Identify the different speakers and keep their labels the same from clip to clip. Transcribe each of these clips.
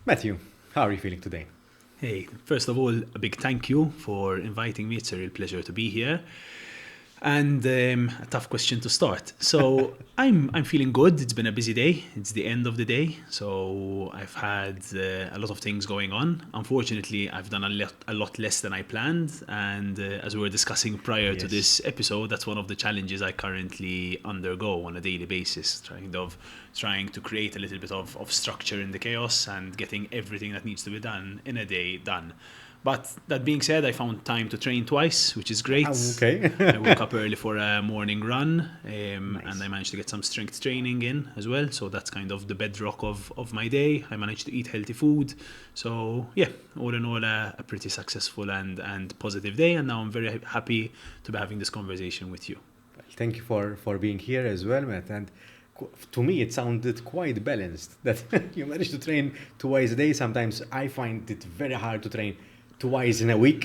Speaker 1: Matthew, how are you feeling today?
Speaker 2: Hey, first of all, a big thank you for inviting me. It's a real pleasure to be here. And a tough question to start. So I'm feeling good. It's been a busy day. It's the end of the day, so I've had a lot of things going on. Unfortunately, I've done a lot less than I planned. And as we were discussing prior to
Speaker 1: Yes.
Speaker 2: this episode, that's one of the challenges I currently undergo on a daily basis. Trying to create a little bit of structure in the chaos and getting everything that needs to be done in a day done. But that being said, I found time to train twice, which is great.
Speaker 1: Okay.
Speaker 2: I woke up early for a morning run,
Speaker 1: Nice.
Speaker 2: and I managed to get some strength training in as well. So that's kind of the bedrock of my day. I managed to eat healthy food. So yeah, all in all, a pretty successful and positive day. And now I'm very happy to be having this conversation with you.
Speaker 1: Thank you for being here as well, Matt. And to me, it sounded quite balanced that you managed to train twice a day. Sometimes I find it very hard to train twice in a week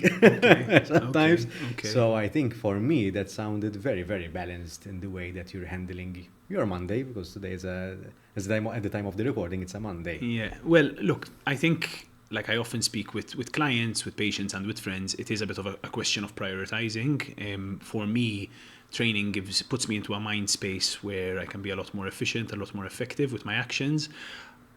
Speaker 1: sometimes.
Speaker 2: Okay.
Speaker 1: So I think for me, that sounded very, very balanced in the way that you're handling your Monday, because today is at the time of the recording, it's a Monday.
Speaker 2: Yeah. Well, look, I think, like I often speak with clients, with patients, and with friends, it is a bit of a question of prioritizing. For me, training puts me into a mind space where I can be a lot more efficient, a lot more effective with my actions.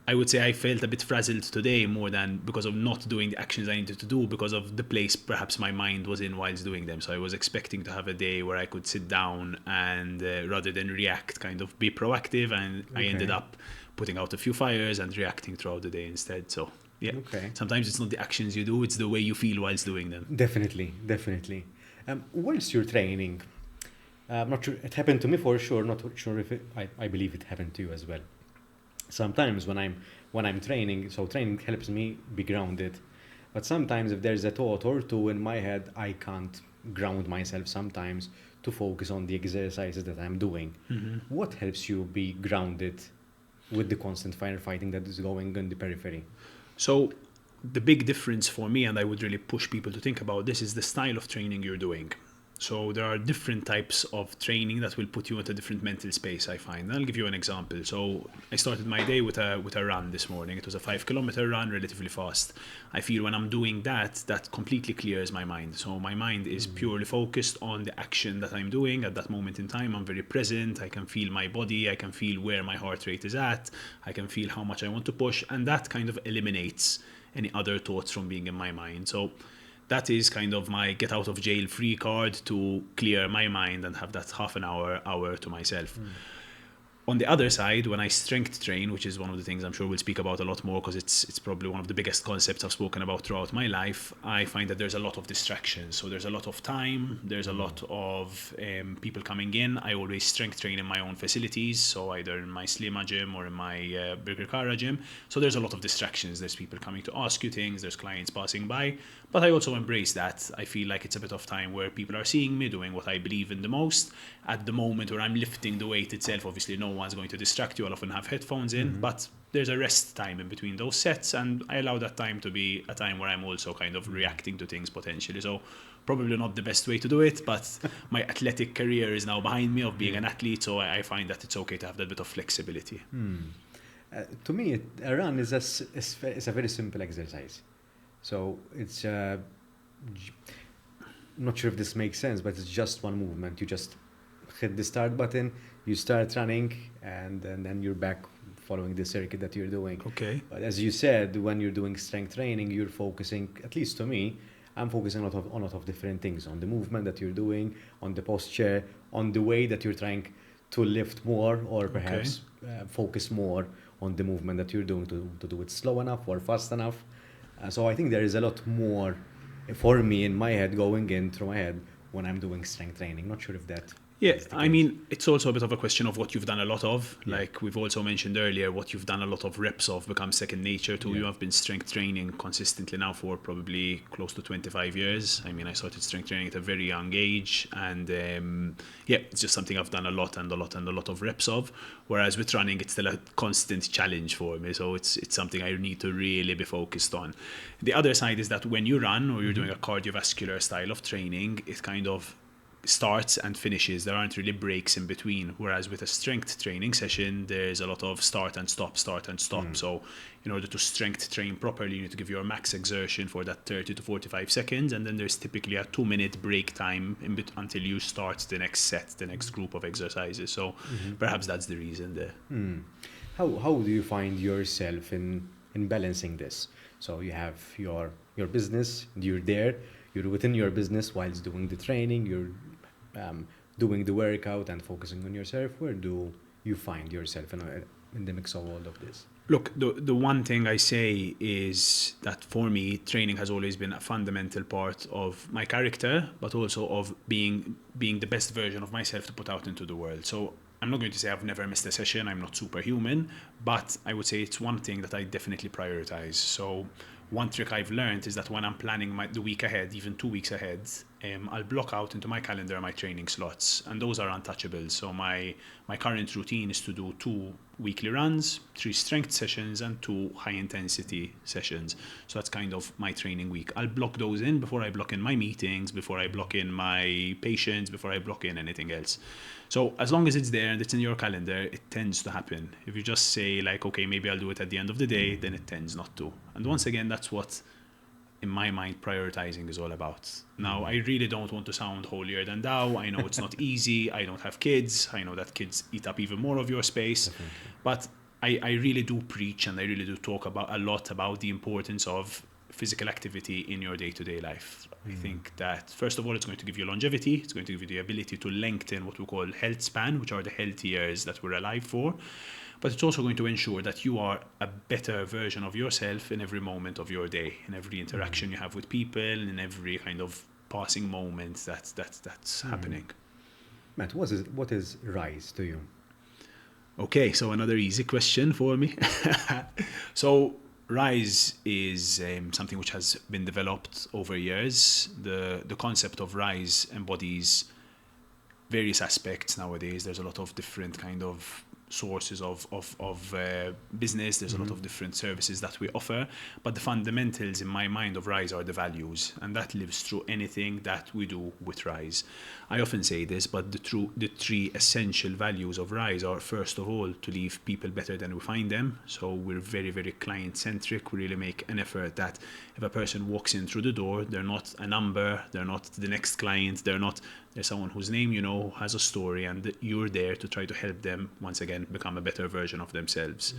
Speaker 2: I would say I felt a bit frazzled today, more than because of not doing the actions I needed to do, because of the place perhaps my mind was in whilst doing them. So I was expecting to have a day where I could sit down and rather than react, kind of be proactive, and I ended up putting out a few fires and reacting throughout the day instead. So yeah, sometimes it's not the actions you do, it's the way you feel whilst doing them.
Speaker 1: Definitely, definitely. Whilst you're training, I'm not sure, it happened to me for sure, not sure if I believe it happened to you as well. Sometimes when I'm training, so training helps me be grounded, but sometimes if there's a thought or two in my head, I can't ground myself sometimes to focus on the exercises that I'm doing. What helps you be grounded with the constant firefighting that is going on the periphery?
Speaker 2: So the big difference for me, and I would really push people to think about this, is the style of training you're doing. So there are different types of training that will put you into a different mental space, I find. I'll give you an example. So I started my day with a run this morning. It was a 5-kilometer run, relatively fast. I feel when I'm doing that completely clears my mind. So my mind is purely focused on the action that I'm doing at that moment in time. I'm very present. I can feel my body. I can feel where my heart rate is at. I can feel how much I want to push. And that kind of eliminates any other thoughts from being in my mind. So that is kind of my get out of jail free card to clear my mind and have that half an hour to myself. On the other side, when I strength train, which is one of the things I'm sure we'll speak about a lot more, because it's probably one of the biggest concepts I've spoken about throughout my life, I find that there's a lot of distractions. So there's a lot of time, there's a lot of people coming in. I always strength train in my own facilities, so either in my Slima gym or in my Birger Kara gym. So there's a lot of distractions. There's people coming to ask you things, there's clients passing by, but I also embrace that. I feel like it's a bit of time where people are seeing me doing what I believe in the most. At the moment where I'm lifting the weight itself, obviously no one's going to distract you. I'll often have headphones in, but there's a rest time in between those sets, and I allow that time to be a time where I'm also kind of reacting to things potentially. So probably not the best way to do it, but my athletic career is now behind me of being an athlete, so I find that it's okay to have that bit of flexibility.
Speaker 1: To me, a run is a very simple exercise. So it's I'm not sure if this makes sense, but it's just one movement. You just hit the start button, you start running, and then you're back following the circuit that you're doing.
Speaker 2: Okay.
Speaker 1: But as you said, when you're doing strength training, you're focusing, at least to me, I'm focusing on a lot of different things, on the movement that you're doing, on the posture, on the way that you're trying to lift more, or perhaps focus more on the movement that you're doing to do it slow enough or fast enough. So I think there is a lot more for me in my head, going in through my head when I'm doing strength training. Not sure if that
Speaker 2: Yeah,
Speaker 1: is the
Speaker 2: I
Speaker 1: case.
Speaker 2: mean, it's also a bit of a question of what you've done a lot of. Like we've also mentioned earlier, what you've done a lot of reps of becomes second nature to you. I've been strength training consistently now for probably close to 25 years. I mean, I started strength training at a very young age, and it's just something I've done a lot of reps of. Whereas with running, it's still a constant challenge for me. So it's something I need to really be focused on. The other side is that when you run or you're doing a cardiovascular style of training, it kind of starts and finishes. There aren't really breaks in between. Whereas with a strength training session, there's a lot of start and stop, start and stop. So in order to strength train properly, you need to give your max exertion for that 30 to 45 seconds. And then there's typically a 2-minute break time until you start the next set, the next group of exercises. So perhaps that's the reason there.
Speaker 1: How do you find yourself in balancing this? So you have your business, you're there, you're within your business whilst doing the training, you're doing the workout and focusing on yourself. Where do you find yourself in the mix of all of this?
Speaker 2: Look, the one thing I say is that for me, training has always been a fundamental part of my character, but also of being the best version of myself to put out into the world. So I'm not going to say I've never missed a session, I'm not superhuman, but I would say it's one thing that I definitely prioritize. So one trick I've learned is that when I'm planning the week ahead, even 2 weeks ahead, I'll block out into my calendar my training slots, and those are untouchable. So my current routine is to do 2 weekly runs, 3 strength sessions, and 2 high intensity sessions. So that's kind of my training week. I'll block those in before I block in my meetings, before I block in my patients, before I block in anything else. So as long as it's there and it's in your calendar, it tends to happen. If you just say like, okay, maybe I'll do it at the end of the day, then it tends not to. And once again, that's what, in my mind, prioritizing is all about. Now, I really don't want to sound holier than thou. I know it's not easy. I don't have kids. I know that kids eat up even more of your space.
Speaker 1: Definitely.
Speaker 2: But I really do preach and I really do talk a lot about the importance of physical activity in your day-to-day life. I think that, first of all, it's going to give you longevity. It's going to give you the ability to lengthen what we call health span, which are the health years that we're alive for. But it's also going to ensure that you are a better version of yourself in every moment of your day, in every interaction you have with people, in every kind of passing moment that's happening.
Speaker 1: Matt, what is RISE to you?
Speaker 2: Okay, so another easy question for me. So RISE is something which has been developed over years. The concept of RISE embodies various aspects nowadays. There's a lot of different kind of sources of business. There's a lot of different services that we offer, but the fundamentals in my mind of RISE are the values, and that lives through anything that we do with RISE. I often say this, but the 3 essential values of RISE are, first of all, to leave people better than we find them. So we're very, very client-centric. We really make an effort that if a person walks in through the door, they're not a number, they're not the next client, they're someone whose name you know, has a story, and you're there to try to help them, once again, become a better version of themselves.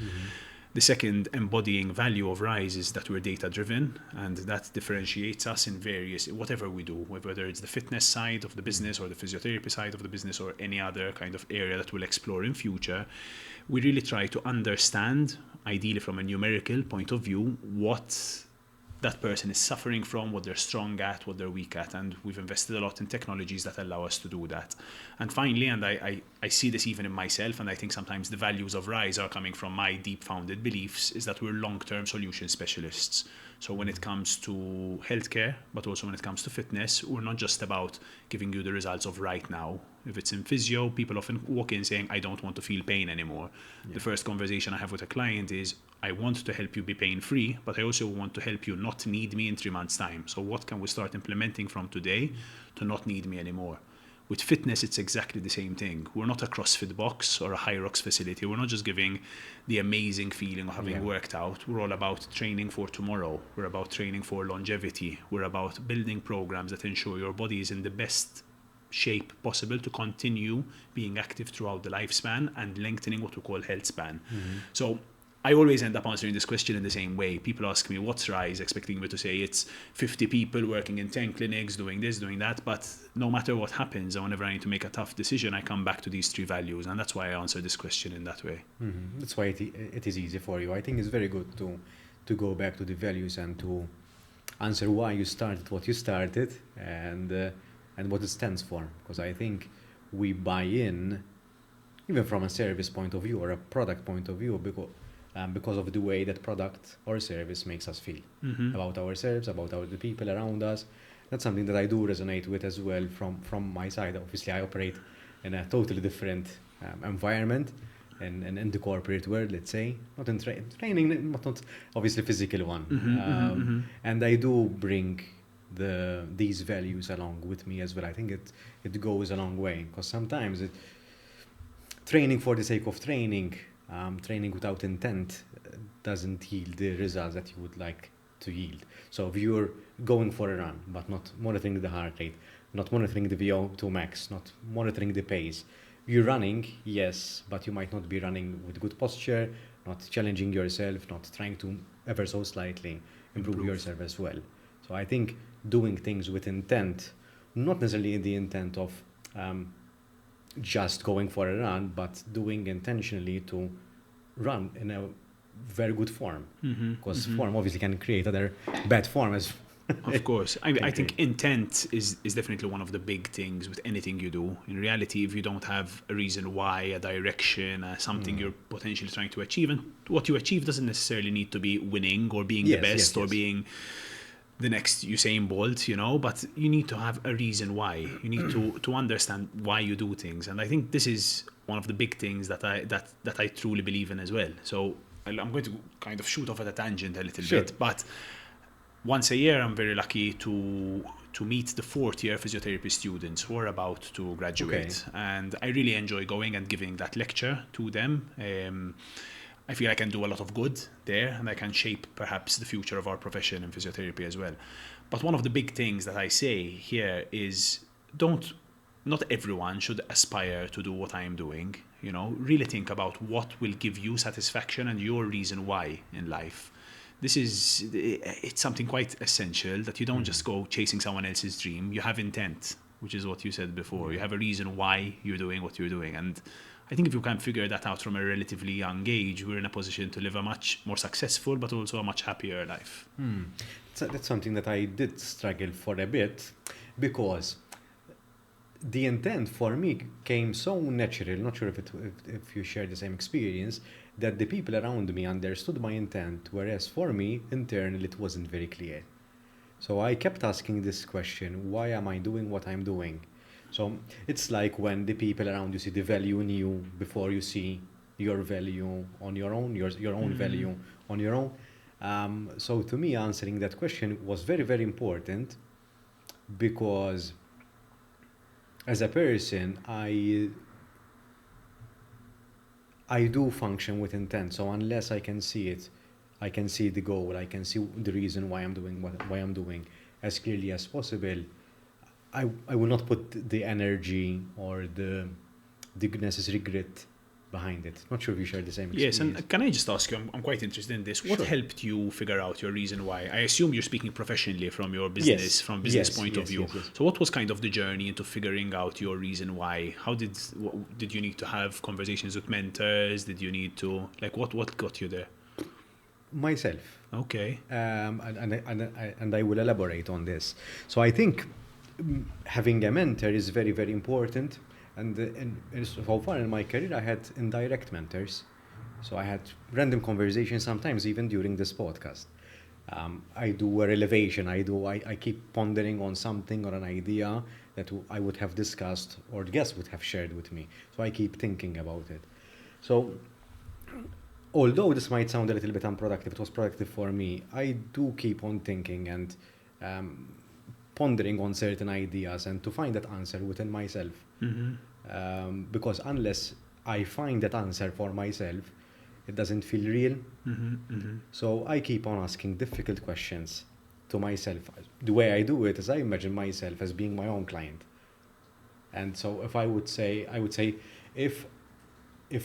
Speaker 2: The second embodying value of RISE is that we're data-driven, and that differentiates us in various, whatever we do, whether it's the fitness side of the business or the physiotherapy side of the business or any other kind of area that we'll explore in future. We really try to understand, ideally from a numerical point of view, what that person is suffering from, what they're strong at, what they're weak at, and we've invested a lot in technologies that allow us to do that. And finally, and I see this even in myself, and I think sometimes the values of RISE are coming from my deep-founded beliefs, is that we're long-term solution specialists. So when it comes to healthcare, but also when it comes to fitness, we're not just about giving you the results of right now. If it's in physio, people often walk in saying, I don't want to feel pain anymore. Yeah. The first conversation I have with a client is, I want to help you be pain-free, but I also want to help you not need me in 3 months' time. So what can we start implementing from today to not need me anymore? With fitness, it's exactly the same thing. We're not a CrossFit box or a High Rocks facility. We're not just giving the amazing feeling of having worked out. We're all about training for tomorrow. We're about training for longevity. We're about building programs that ensure your body is in the best shape possible to continue being active throughout the lifespan and lengthening what we call health span. So I always end up answering this question in the same way. People ask me, what's RISE? Expecting me to say it's 50 people working in 10 clinics, doing this, doing that. But no matter what happens, or whenever I need to make a tough decision, I come back to these 3 values. And that's why I answer this question in that way.
Speaker 1: That's why it is easy for you. I think it's very good to go back to the values and to answer why you started what you started and what it stands for. Because I think we buy in, even from a service point of view or a product point of view, because of the way that product or service makes us feel about ourselves, about the people around us. That's something that I do resonate with as well from my side. Obviously, I operate in a totally different environment and in the corporate world, let's say. Not in training, not obviously physical one. And I do bring these values along with me as well. I think it goes a long way, because sometimes training for the sake of training, training without intent, doesn't yield the results that you would like to yield. So if you're going for a run but not monitoring the heart rate, not monitoring the VO2 max, not monitoring the pace, you're running, yes, but you might not be running with good posture, not challenging yourself, not trying to ever so slightly improve yourself as well. So I think doing things with intent, not necessarily the intent of just going for a run, but doing intentionally to run in a very good form. Because form obviously can create other bad form as
Speaker 2: Of course. I think intent is definitely one of the big things with anything you do. In reality, if you don't have a reason why, a direction, something you're potentially trying to achieve, and what you achieve doesn't necessarily need to be winning or being the best or being the next Usain Bolt, but you need to have a reason why. You need to understand why you do things. And I think this is one of the big things that I truly believe in as well. So I'm going to kind of shoot off at a tangent a little bit, but once a year, I'm very lucky to meet the fourth year physiotherapy students who are about to graduate. And I really enjoy going and giving that lecture to them. I feel I can do a lot of good there, and I can shape perhaps the future of our profession in physiotherapy as well. But one of the big things that I say here is not everyone should aspire to do what I am doing. Really think about what will give you satisfaction and your reason why in life. It's something quite essential, that you don't just go chasing someone else's dream. You have intent, which is what you said before. You have a reason why you're doing what you're doing. And I think if you can figure that out from a relatively young age, we're in a position to live a much more successful, but also a much happier life.
Speaker 1: That's something that I did struggle for a bit, because the intent for me came so natural. Not sure if you share the same experience, that the people around me understood my intent, whereas for me, internally, it wasn't very clear. So I kept asking this question: why am I doing what I'm doing? So it's like when the people around you see the value in you before you see your value on your own, your own value on your own. So to me, answering that question was very, very important, because as a person, I do function with intent. So unless I can see it, I can see the goal, I can see the reason why I'm doing why I'm doing as clearly as possible, I will not put the energy or the necessary grit behind it. Not sure if you share the same experience.
Speaker 2: Yes, and can I just ask you, I'm quite interested in this. What helped you figure out your reason why? I assume you're speaking professionally from your business, from business point of view. Yes. So what was kind of the journey into figuring out your reason why? How did you need to have conversations with mentors? Did you need to, what got you there?
Speaker 1: Myself.
Speaker 2: Okay.
Speaker 1: And I will elaborate on this. So I think having a mentor is very, very important. And so far in my career, I had indirect mentors. So I had random conversations, sometimes even during this podcast. I do a relevation. I keep pondering on something or an idea that I would have discussed or guests would have shared with me. So I keep thinking about it. So although this might sound a little bit unproductive, it was productive for me. I do keep on thinking and pondering on certain ideas and to find that answer within myself. Because unless I find that answer for myself, it doesn't feel real. So I keep on asking difficult questions to myself. The way I do it is I imagine myself as being my own client. And so if I would say, if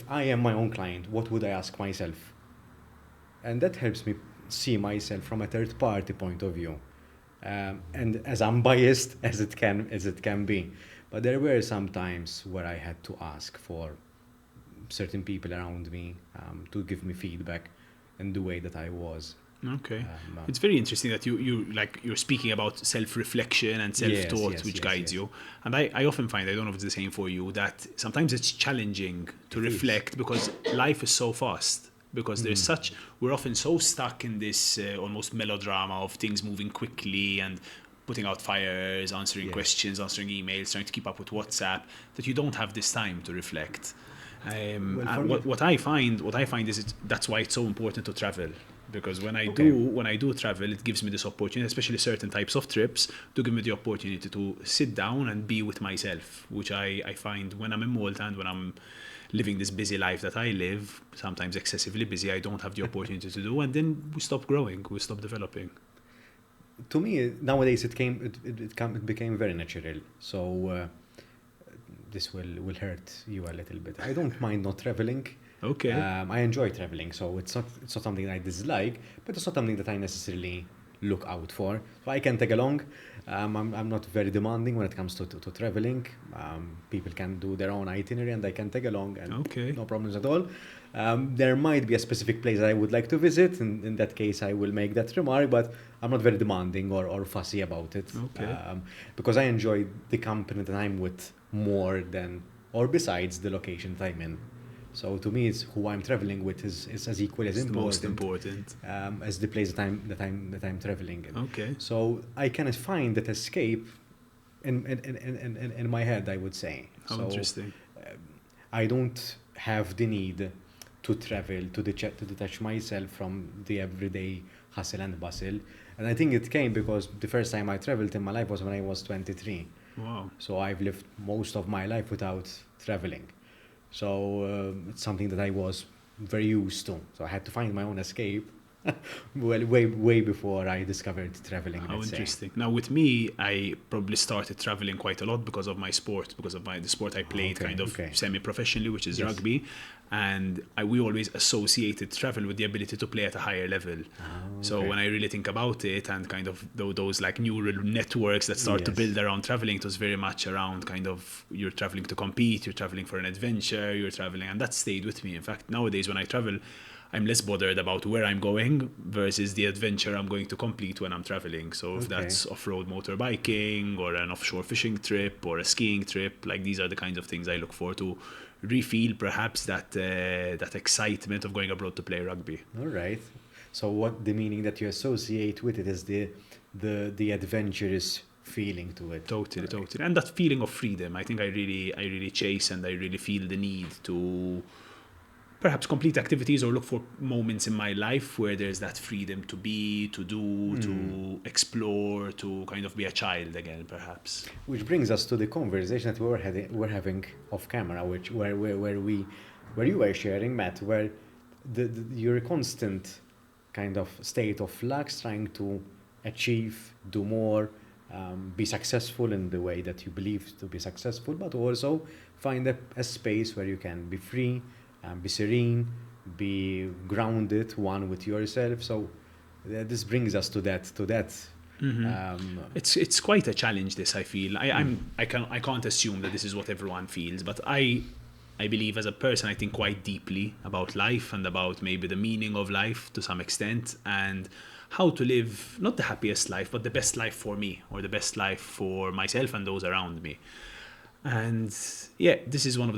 Speaker 1: I am my own client, what would I ask myself? And that helps me see myself from a third party point of view. And as unbiased as it can be. But there were some times where I had to ask for certain people around me to give me feedback in the way that I was.
Speaker 2: Okay. It's very interesting that you're speaking about self-reflection and self-thought, which guides you. And I often find, I don't know if it's the same for you, that sometimes it's challenging to reflect because life is so fast. Because we're often so stuck in this almost melodrama of things moving quickly and putting out fires, answering questions, answering emails, trying to keep up with WhatsApp, that you don't have this time to reflect. What I find is that's why it's so important to travel, because when I
Speaker 1: Okay.
Speaker 2: do travel, it gives me this opportunity, especially certain types of trips, to give me the opportunity to sit down and be with myself, which I find when I'm in Malta and when I'm living this busy life that I live, sometimes excessively busy, I don't have the opportunity to do, and then we stop growing, we stop developing.
Speaker 1: To me, nowadays it became very natural. So this will hurt you a little bit. I don't mind not traveling.
Speaker 2: Okay.
Speaker 1: I enjoy traveling, so it's not something that I dislike, but it's not something that I necessarily look out for. So I can tag along. I'm not very demanding when it comes to traveling. People can do their own itinerary and I can tag along and
Speaker 2: Okay.
Speaker 1: no problems at all. There might be a specific place I would like to visit, and in that case I will make that remark, but I'm not very demanding or fussy about it.
Speaker 2: Okay.
Speaker 1: Because I enjoy the company that I'm with more than, or besides the location that I'm in. So to me, it's who I'm traveling with is as equally as
Speaker 2: It's the most
Speaker 1: important
Speaker 2: important.
Speaker 1: as the place that I'm traveling in.
Speaker 2: Okay.
Speaker 1: So I can find that escape in my head, I would say.
Speaker 2: How
Speaker 1: So
Speaker 2: interesting.
Speaker 1: I don't have the need to travel to detach myself from the everyday hustle and bustle. And I think it came because the first time I traveled in my life was when I was 23.
Speaker 2: Wow.
Speaker 1: So I've lived most of my life without traveling. So it's something that I was very used to. So I had to find my own escape. Well, way before I discovered traveling.
Speaker 2: How
Speaker 1: let's say.
Speaker 2: interesting. Now, with me, I probably started traveling quite a lot because of my sport, because of the sport I played
Speaker 1: Okay,
Speaker 2: kind of
Speaker 1: okay.
Speaker 2: semi-professionally, which is
Speaker 1: Yes.
Speaker 2: rugby. And we always associated travel with the ability to play at a higher level. So
Speaker 1: okay.
Speaker 2: when I really think about it and kind of those like neural networks that start to
Speaker 1: Yes.
Speaker 2: build around traveling, it was very much around kind of you're traveling to compete, you're traveling for an adventure, you're traveling, and that stayed with me. In fact, nowadays when I travel, I'm less bothered about where I'm going versus the adventure I'm going to complete when I'm traveling. So if
Speaker 1: Okay.
Speaker 2: that's off-road motorbiking or an offshore fishing trip or a skiing trip, like these are the kinds of things I look for to refeel perhaps that excitement of going abroad to play rugby.
Speaker 1: All right. So what the meaning that you associate with it is the adventurous feeling to it.
Speaker 2: Totally,
Speaker 1: Right.
Speaker 2: totally. And that feeling of freedom, I think I really chase and I really feel the need to perhaps complete activities or look for moments in my life where there's that freedom to be, to do, to explore, to kind of be a child again, perhaps.
Speaker 1: Which brings us to the conversation that we're having off camera, where you were sharing, Matt, where your constant kind of state of flux, trying to achieve, do more, be successful in the way that you believe to be successful, but also find a space where you can be free, be serene, be grounded, one with yourself. So this brings us to that.
Speaker 2: It's quite a challenge. This I feel. I can't assume that this is what everyone feels, but I believe as a person I think quite deeply about life and about maybe the meaning of life to some extent and how to live not the happiest life but the best life for me or the best life for myself and those around me. And yeah, this is one of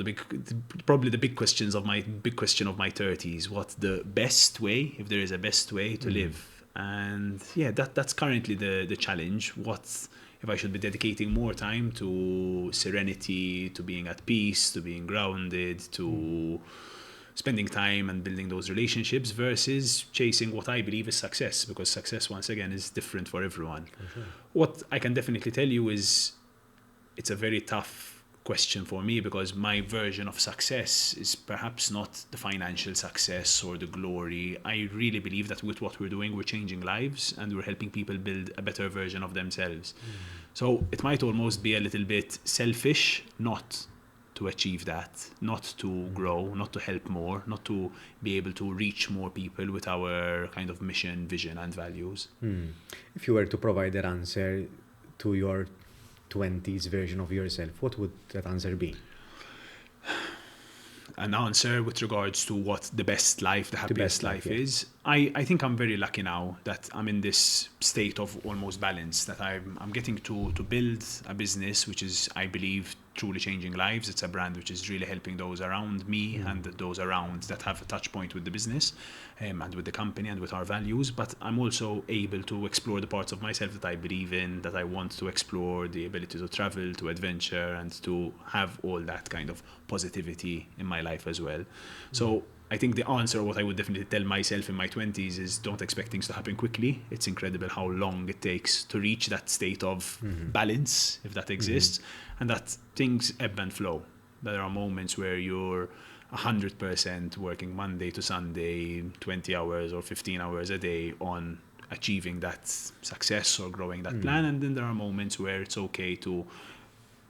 Speaker 2: probably the big question of my 30s. What's the best way, if there is a best way to live? And yeah, that's currently the challenge. What if I should be dedicating more time to serenity, to being at peace, to being grounded, to spending time and building those relationships versus chasing what I believe is success, because success once again is different for everyone.
Speaker 1: Sure.
Speaker 2: What I can definitely tell you is it's a very tough question for me because my version of success is perhaps not the financial success or the glory. I really believe that with what we're doing, we're changing lives and we're helping people build a better version of themselves. So it might almost be a little bit selfish not to achieve that, not to grow, not to help more, not to be able to reach more people with our kind of mission, vision and values.
Speaker 1: If you were to provide that answer to your 20s version of yourself, what would that answer be?
Speaker 2: An answer with regards to what the best life, the happiest
Speaker 1: best life,
Speaker 2: life
Speaker 1: yeah.
Speaker 2: is. I think I'm very lucky now that I'm in this state of almost balance, that I'm getting to build a business which is, I believe, truly changing lives. It's a brand which is really helping those around me and those around that have a touch point with the business and with the company and with our values. But I'm also able to explore the parts of myself that I believe in, that I want to explore, the ability to travel, to adventure, and to have all that kind of positivity in my life as well. So I think the answer, what I would definitely tell myself in my 20s, is don't expect things to happen quickly. It's incredible how long it takes to reach that state of balance, if that exists, and that things ebb and flow. There are moments where you're 100% working Monday to Sunday, 20 hours or 15 hours a day on achieving that success or growing that plan, and then there are moments where it's okay to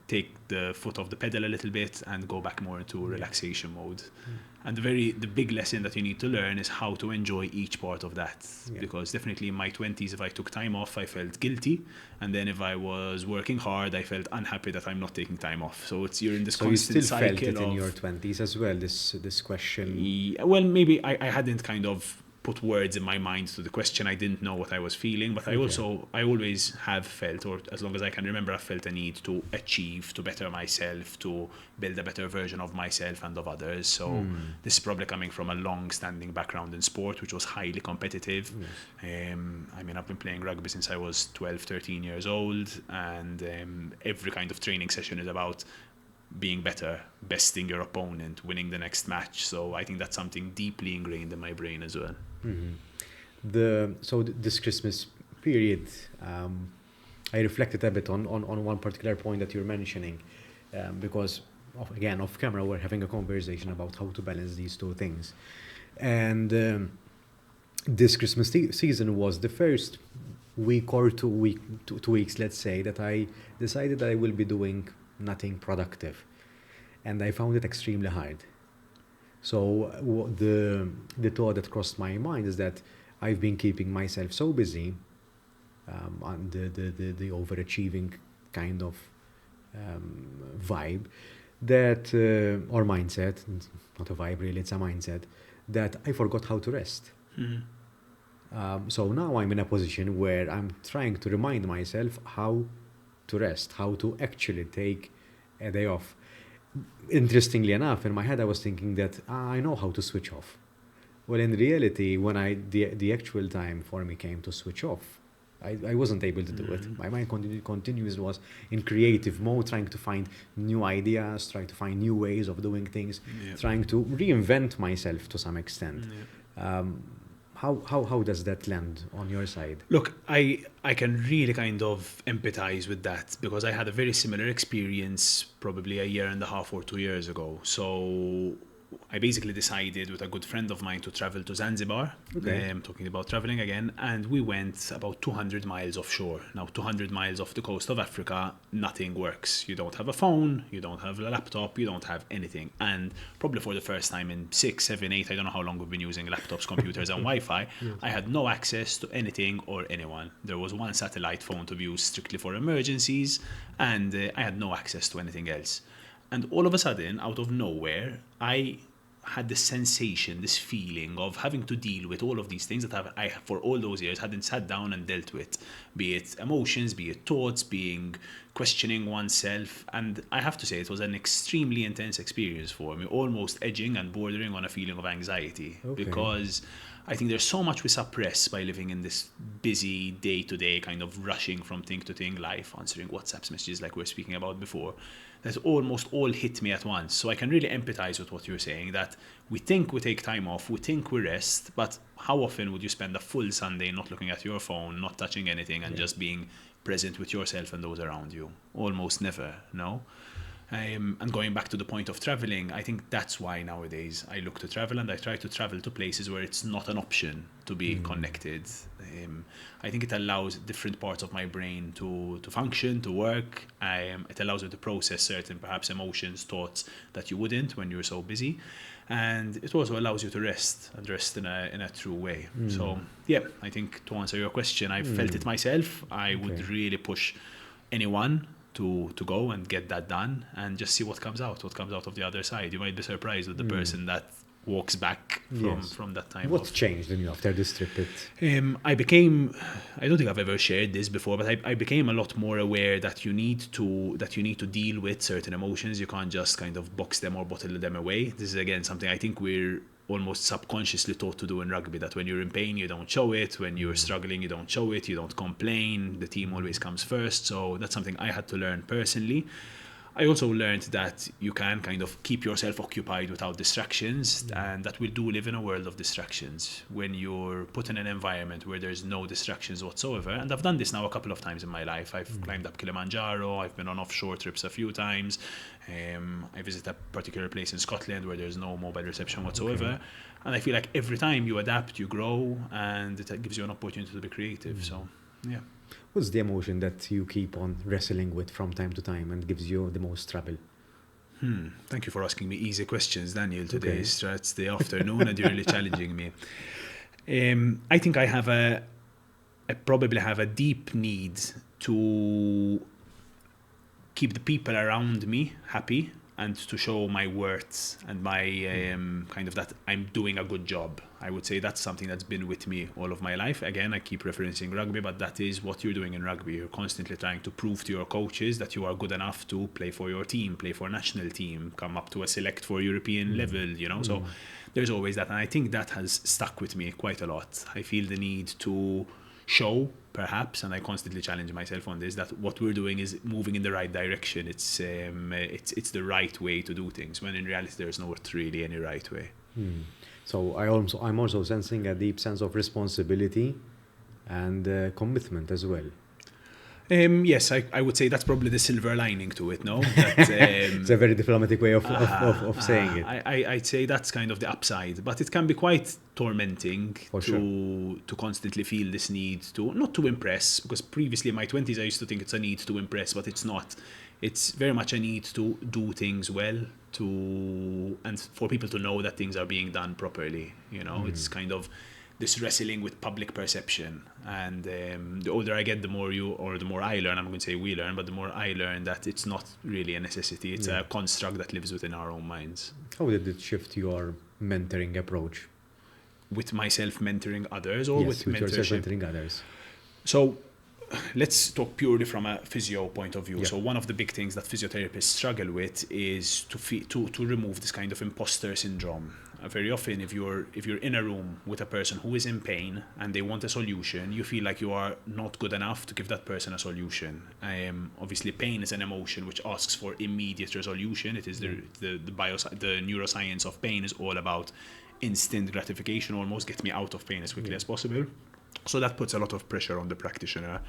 Speaker 2: take the foot off the pedal a little bit and go back more into relaxation mode. And the big lesson that you need to learn is how to enjoy each part of that. Because definitely in my 20s, if I took time off, I felt guilty. And then if I was working hard, I felt unhappy that I'm not taking time off. So you're in this constant cycle.
Speaker 1: So you still felt it in your 20s as well, this question?
Speaker 2: Yeah, well, maybe I hadn't kind of put words in my mind to the question. I didn't know what I was feeling, but I always have felt, or as long as I can remember, I felt a need to achieve, to better myself, to build a better version of myself and of others. So this is probably coming from a long-standing background in sport, which was highly competitive. I mean, I've been playing rugby since I was 12, 13 years old, and every kind of training session is about being better, besting your opponent, winning the next match. So I think that's something deeply ingrained in my brain as well.
Speaker 1: This Christmas period, I reflected a bit on one particular point that you're mentioning, because again, off camera, we're having a conversation about how to balance these two things. And this Christmas season was the first week or 2 weeks, let's say, that I decided that I will be doing nothing productive, and I found it extremely hard. So the thought that crossed my mind is that I've been keeping myself so busy, on the overachieving kind of vibe, that or mindset, not a vibe really, it's a mindset, that I forgot how to rest. So now I'm in a position where I'm trying to remind myself how to rest, how to actually take a day off. Interestingly enough, in my head I was thinking that I know how to switch off. Well, in reality, when the actual time for me came to switch off, I wasn't able to do it. My mind continues was in creative mode, trying to find new ideas, trying to find new ways of doing things, trying to reinvent myself to some extent. How does that land on your side?
Speaker 2: Look, I can really kind of empathize with that, because I had a very similar experience probably a year and a half or 2 years ago. So I basically decided with a good friend of mine to travel to Zanzibar. Talking about traveling again, and we went about 200 miles offshore. Now, 200 miles off the coast of Africa, nothing works. You don't have a phone, you don't have a laptop, you don't have anything. And probably for the first time in 6, 7, 8, I don't know how long we've been using laptops, computers and Wi-Fi, I had no access to anything or anyone. There was one satellite phone to be used strictly for emergencies, and I had no access to anything else. And all of a sudden, out of nowhere, I had this sensation, this feeling of having to deal with all of these things that I for all those years hadn't sat down and dealt with, be it emotions, be it thoughts, being questioning oneself. And I have to say, it was an extremely intense experience for me, almost edging and bordering on a feeling of anxiety, because I think there's so much we suppress by living in this busy day-to-day kind of rushing from thing to thing life, answering WhatsApp messages like we were speaking about before, that almost all hit me at once. So I can really empathize with what you're saying, that we think we take time off, we think we rest, but how often would you spend a full Sunday not looking at your phone, not touching anything, and just being present with yourself and those around you? Almost never, no? And going back to the point of traveling, I think that's why nowadays I look to travel, and I try to travel to places where it's not an option to be connected. I think it allows different parts of my brain to function, to work. It allows me to process certain perhaps emotions, thoughts that you wouldn't when you're so busy. And it also allows you to rest, and rest in a true way. So yeah, I think to answer your question, I've felt it myself. I would really push anyone to go and get that done, and just see what comes out of the other side. You might be surprised with the person that walks back from that time.
Speaker 1: What's changed in you after this trip?
Speaker 2: I don't think I've ever shared this before, but I became a lot more aware that you need to deal with certain emotions. You can't just kind of box them or bottle them away. This is again something I think we're almost subconsciously taught to do in rugby, that when you're in pain you don't show it, when you're struggling you don't show it, you don't complain, the team always comes first. So that's something I had to learn personally. I also learned that you can kind of keep yourself occupied without distractions, and that we do live in a world of distractions. When you're put in an environment where there's no distractions whatsoever, and I've done this now a couple of times in my life. I've climbed up Kilimanjaro, I've been on offshore trips a few times. I visit a particular place in Scotland where there's no mobile reception whatsoever. And I feel like every time you adapt, you grow, and it gives you an opportunity to be creative. So, yeah.
Speaker 1: What's the emotion that you keep on wrestling with from time to time and gives you the most trouble?
Speaker 2: Thank you for asking me easy questions, Daniel, today.
Speaker 1: Okay.
Speaker 2: It's the afternoon and you're really challenging me. I think I probably have a deep need to keep the people around me happy and to show my worth and my kind of that I'm doing a good job. I would say that's something that's been with me all of my life. Again, I keep referencing rugby, but that is what you're doing in rugby. You're constantly trying to prove to your coaches that you are good enough to play for your team, play for a national team, come up to a select for European level, you know. So there's always that. And I think that has stuck with me quite a lot. I feel the need to show, perhaps, and I constantly challenge myself on this, that what we're doing is moving in the right direction. It's the right way to do things, when in reality there's not really any right way.
Speaker 1: So I'm also sensing a deep sense of responsibility and commitment as well.
Speaker 2: Yes, I would say that's probably the silver lining to it, no? That,
Speaker 1: It's a very diplomatic way of saying it.
Speaker 2: I'd say that's kind of the upside, but it can be quite tormenting
Speaker 1: For
Speaker 2: to constantly feel this need to, not to impress, because previously in my 20s I used to think it's a need to impress, but it's not. It's very much a need to do things well, and for people to know that things are being done properly, you know. It's kind of this wrestling with public perception, and the older I get, the more I learn. I'm going to say we learn, but the more I learn that it's not really a necessity. It's a construct that lives within our own minds.
Speaker 1: How did it shift your mentoring approach?
Speaker 2: With myself mentoring others, or
Speaker 1: Yes, with yourself
Speaker 2: mentorship?
Speaker 1: mentoring others.
Speaker 2: So let's talk purely from a physio point of view.
Speaker 1: Yeah.
Speaker 2: So one of the big things that physiotherapists struggle with is to remove this kind of imposter syndrome. Very often, if you're in a room with a person who is in pain and they want a solution, you feel like you are not good enough to give that person a solution. Obviously, pain is an emotion which asks for immediate resolution. It is the neuroscience of pain is all about instant gratification, almost get me out of pain as quickly as possible. So that puts a lot of pressure on the practitioner.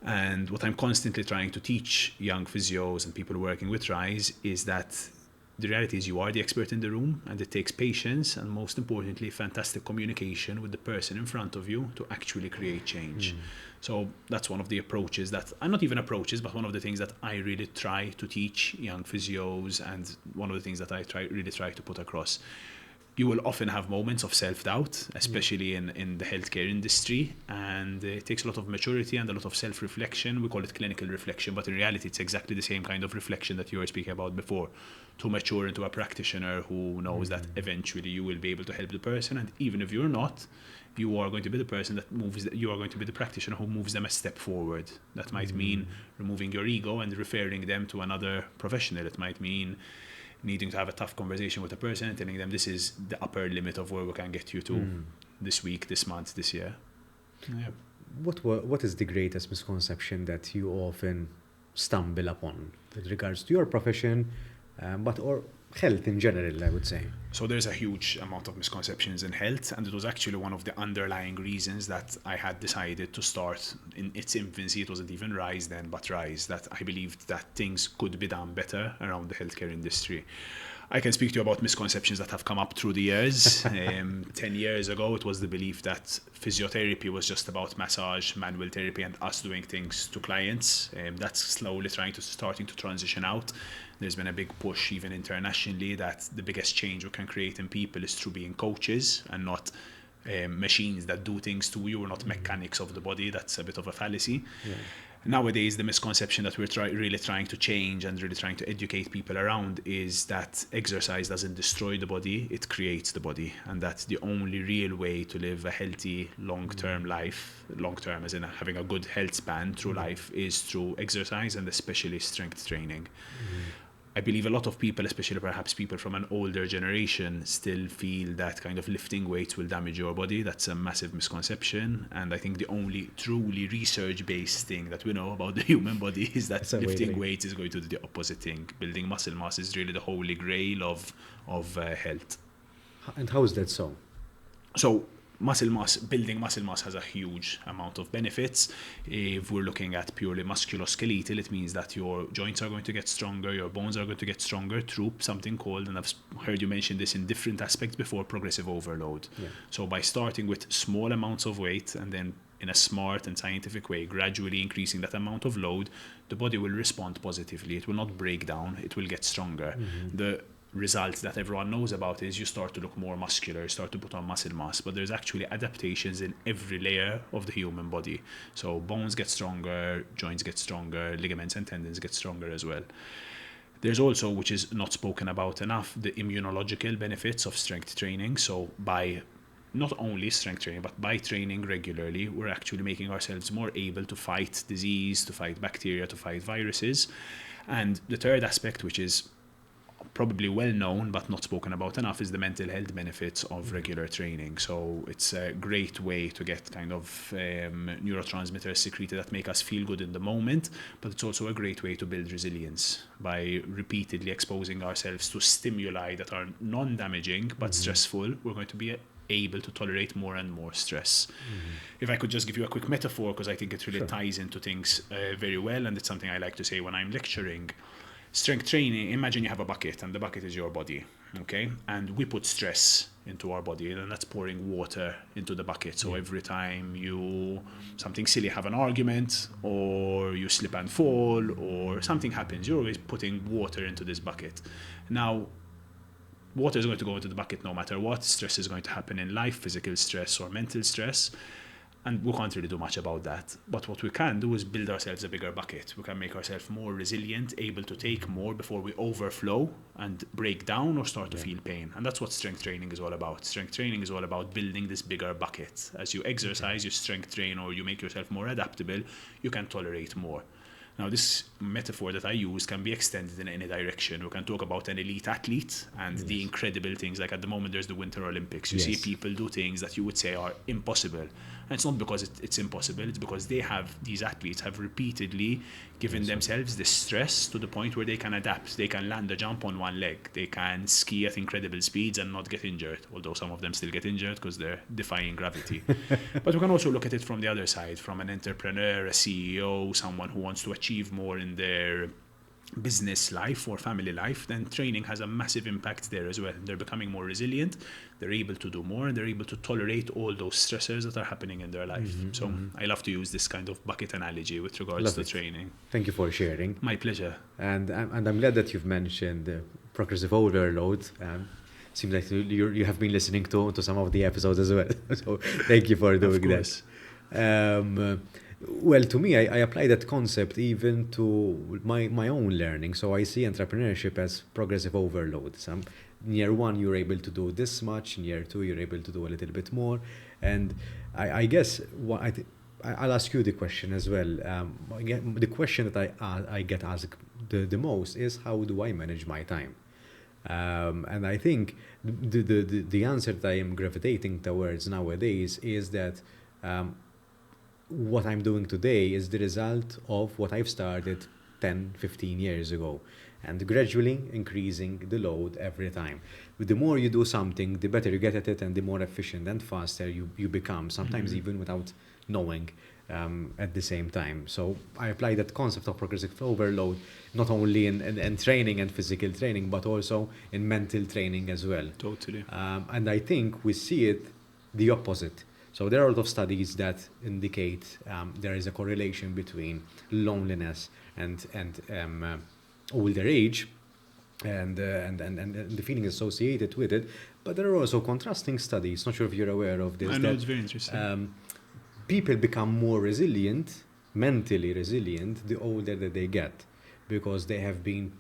Speaker 2: And what I'm constantly trying to teach young physios and people working with RISE is that the reality is you are the expert in the room, and it takes patience and, most importantly, fantastic communication with the person in front of you to actually create change. So that's one of the approaches that, and not even approaches, but one of the things that I really try to teach young physios, and one of the things that I really try to put across. You will often have moments of self-doubt, especially in the healthcare industry, and it takes a lot of maturity and a lot of self-reflection. We call it clinical reflection, but in reality it's exactly the same kind of reflection that you were speaking about before, to mature into a practitioner who knows that eventually you will be able to help the person, and even if you're not, you are going to be the person you are going to be the practitioner who moves them a step forward. That might mean removing your ego and referring them to another professional. It might mean needing to have a tough conversation with a person and telling them this is the upper limit of where we can get you to this week, this month, this year. Yeah.
Speaker 1: What is the greatest misconception that you often stumble upon with regards to your profession, or health in general, I would say?
Speaker 2: So there's a huge amount of misconceptions in health, and it was actually one of the underlying reasons that I had decided to start in its infancy. It wasn't even RISE then, but RISE, that I believed that things could be done better around the healthcare industry. I can speak to you about misconceptions that have come up through the years. 10 years ago, it was the belief that physiotherapy was just about massage, manual therapy, and us doing things to clients. That's slowly starting to transition out. There's been a big push, even internationally, that the biggest change we can create in people is through being coaches and not machines that do things to you, or not mechanics of the body. That's a bit of a fallacy. Yeah. Nowadays, the misconception that we're really trying to change and really trying to educate people around is that exercise doesn't destroy the body, it creates the body. And that's the only real way to live a healthy, long-term life, long-term as in having a good health span through life, is through exercise, and especially strength training. I believe a lot of people, especially perhaps people from an older generation, still feel that kind of lifting weights will damage your body. That's a massive misconception. And I think the only truly research-based thing that we know about the human body is that lifting weights is going to do the opposite thing. Building muscle mass is really the holy grail of health.
Speaker 1: And how is that so?
Speaker 2: So building muscle mass has a huge amount of benefits. If we're looking at purely musculoskeletal, it means that your joints are going to get stronger, your bones are going to get stronger through something called, and I've heard you mention this in different aspects before, progressive overload. Yeah. So by starting with small amounts of weight and then in a smart and scientific way, gradually increasing that amount of load, the body will respond positively. It will not break down, it will get stronger. Mm-hmm. The results that everyone knows about is you start to look more muscular, you start to put on muscle mass, but there's actually adaptations in every layer of the human body. So bones get stronger, joints get stronger, ligaments and tendons get stronger as well. There's also, which is not spoken about enough, the immunological benefits of strength training. So by not only strength training, but by training regularly, we're actually making ourselves more able to fight disease, to fight bacteria, to fight viruses. And the third aspect, which is probably well known but not spoken about enough, is the mental health benefits of regular training. So it's a great way to get kind of neurotransmitters secreted that make us feel good in the moment, but it's also a great way to build resilience by repeatedly exposing ourselves to stimuli that are non-damaging but stressful. We're going to be able to tolerate more and more stress. If I could just give you a quick metaphor, because I think it really ties into things very well, and it's something I like to say when I'm lecturing. Strength training, imagine you have a bucket and the bucket is your body, okay? And we put stress into our body and that's pouring water into the bucket. So every time something silly, have an argument or you slip and fall or something happens, you're always putting water into this bucket. Now, water is going to go into the bucket no matter what. Stress is going to happen in life, physical stress or mental stress. And we can't really do much about that. But what we can do is build ourselves a bigger bucket. We can make ourselves more resilient, able to take more before we overflow and break down or start to feel pain. And that's what strength training is all about. Strength training is all about building this bigger bucket. As you exercise, you strength train, or you make yourself more adaptable, you can tolerate more. Now, this metaphor that I use can be extended in any direction. We can talk about an elite athlete and the incredible things. Like at the moment, there's the Winter Olympics. You see people do things that you would say are impossible. And it's not because it's impossible. It's because these athletes have repeatedly given themselves this stress to the point where they can adapt. They can land a jump on one leg. They can ski at incredible speeds and not get injured, although some of them still get injured because they're defying gravity. But we can also look at it from the other side, from an entrepreneur, a CEO, someone who wants to achieve more in their business life or family life. Then training has a massive impact there as well. They're becoming more resilient, they're able to do more, and they're able to tolerate all those stressors that are happening in their life. I love to use this kind of bucket analogy with regards to training.
Speaker 1: Thank you for sharing.
Speaker 2: My pleasure.
Speaker 1: And I'm glad that you've mentioned progressive overload. Seems like you have been listening to some of the episodes as well. So thank you for doing that. Well, to me, I apply that concept even to my own learning. So I see entrepreneurship as progressive overload. In year one, you're able to do this much. In year two, you're able to do a little bit more. And I guess I'll ask you the question as well. The question that I get asked the most is, how do I manage my time? And I think the answer that I am gravitating towards nowadays is that what I'm doing today is the result of what I've started 10, 15 years ago, and gradually increasing the load every time. The more you do something, the better you get at it, and the more efficient and faster you become, sometimes even without knowing at the same time. So I apply that concept of progressive overload not only in training and physical training, but also in mental training as well.
Speaker 2: Totally.
Speaker 1: And I think we see it the opposite. So there are a lot of studies that indicate there is a correlation between loneliness and older age and the feeling associated with it. But there are also contrasting studies. Not sure if you're aware of this.
Speaker 2: I know, it's very interesting.
Speaker 1: People become more resilient, mentally resilient, the older that they get, because they have been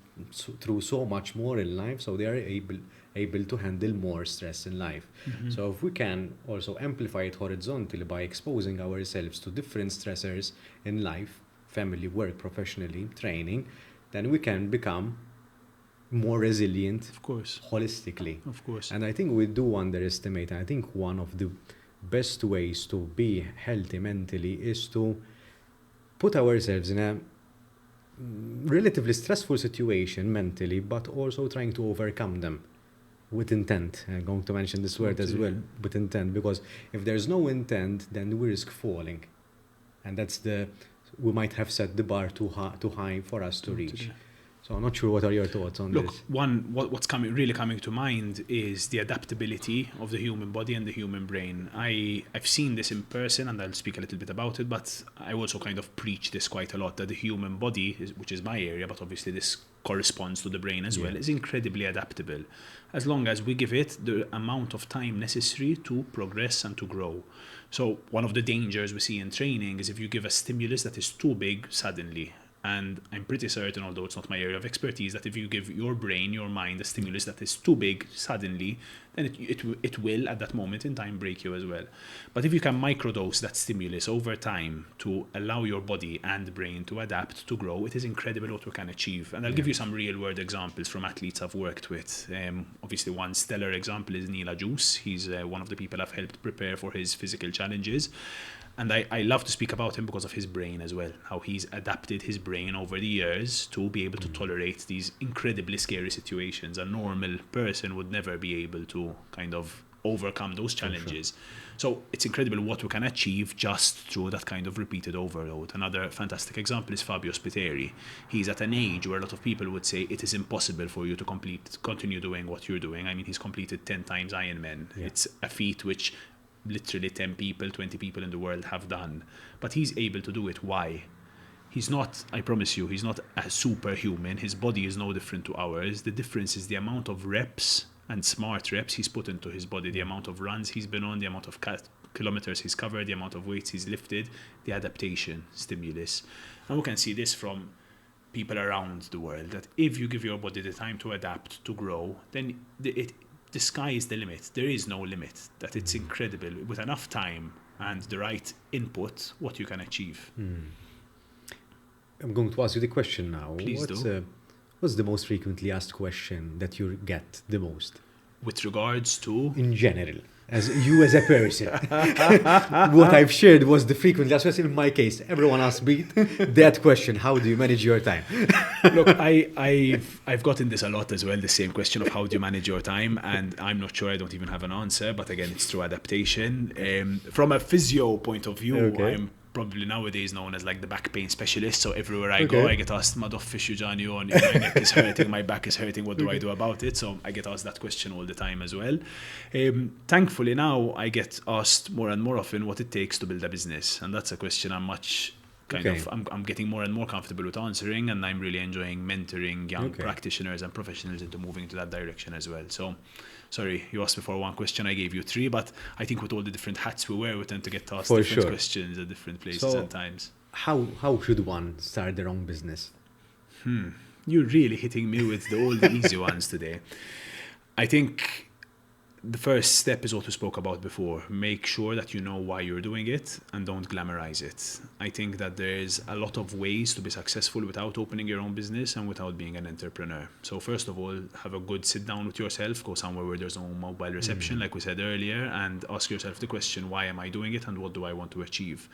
Speaker 1: through so much more in life, so they are able to handle more stress in life. So if we can also amplify it horizontally by exposing ourselves to different stressors in life, family, work, professionally, training, then we can become more resilient
Speaker 2: Of course.
Speaker 1: holistically.
Speaker 2: Of course.
Speaker 1: And I think we do underestimate, and I think one of the best ways to be healthy mentally is to put ourselves in a relatively stressful situation mentally, but also trying to overcome them with intent. I'm going to mention this word as well, with intent, because if there's no intent, then we risk falling. And we might have set the bar too high for us to reach. So I'm not sure what are your thoughts on
Speaker 2: Look,
Speaker 1: this.
Speaker 2: what's really coming to mind is the adaptability of the human body and the human brain. I've seen this in person, and I'll speak a little bit about it, but I also kind of preach this quite a lot, that the human body, which is my area, but obviously this corresponds to the brain as well, is incredibly adaptable, as long as we give it the amount of time necessary to progress and to grow. So one of the dangers we see in training is if you give a stimulus that is too big suddenly. And I'm pretty certain, although it's not my area of expertise, that if you give your brain, your mind, a stimulus that is too big suddenly, then it will, at that moment in time, break you as well. But if you can microdose that stimulus over time to allow your body and brain to adapt, to grow, it is incredible what we can achieve. And I'll give you some real-world examples from athletes I've worked with. Obviously, one stellar example is Neela Juice. He's one of the people I've helped prepare for his physical challenges. And I love to speak about him because of his brain as well, how he's adapted his brain over the years to be able to tolerate these incredibly scary situations. A normal person would never be able to kind of overcome those challenges. So it's incredible what we can achieve just through that kind of repeated overload. Another fantastic example is Fabio Spiteri. He's at an age where a lot of people would say it is impossible for you to continue doing what you're doing. I mean, he's completed 10 times Ironman. Yeah. It's a feat which literally 10 people, 20 people in the world have done. But he's able to do it. Why? He's not, I promise you, he's not a superhuman. His body is no different to ours. The difference is the amount of reps and smart reps he's put into his body, the amount of runs he's been on, the amount of kilometers he's covered, the amount of weights he's lifted, the adaptation stimulus. And we can see this from people around the world, that if you give your body the time to adapt, to grow, then the sky is the limit. There is no limit. That it's incredible with enough time and the right input what you can achieve.
Speaker 1: I'm going to ask you the question now.
Speaker 2: Please do.
Speaker 1: What's the most frequently asked question that you get the most?
Speaker 2: With regards to?
Speaker 1: In general, as a person. What I've shared was the frequently asked question. In my case, everyone asks me that question. How do you manage your time?
Speaker 2: Look, I've gotten this a lot as well, the same question of how do you manage your time, and I'm not sure, I don't even have an answer, but again, it's through adaptation. From a physio point of view, I'm probably nowadays known as like the back pain specialist, so everywhere I go I get asked, my neck is hurting, my back is hurting, what do I do about it? So I get asked that question all the time as well. Thankfully now I get asked more and more often what it takes to build a business, and that's a question I'm getting more and more comfortable with answering, and I'm really enjoying mentoring young practitioners and professionals into moving into that direction as well. So, sorry, you asked me for one question, I gave you 3, but I think with all the different hats we wear, we tend to get asked different questions at different places and times.
Speaker 1: How should one start their own business?
Speaker 2: You're really hitting me with all the easy ones today. I think the first step is what we spoke about before. Make sure that you know why you're doing it and don't glamorize it. I think that there's a lot of ways to be successful without opening your own business and without being an entrepreneur. So first of all, have a good sit down with yourself, go somewhere where there's no mobile reception, like we said earlier, and ask yourself the question, why am I doing it and what do I want to achieve?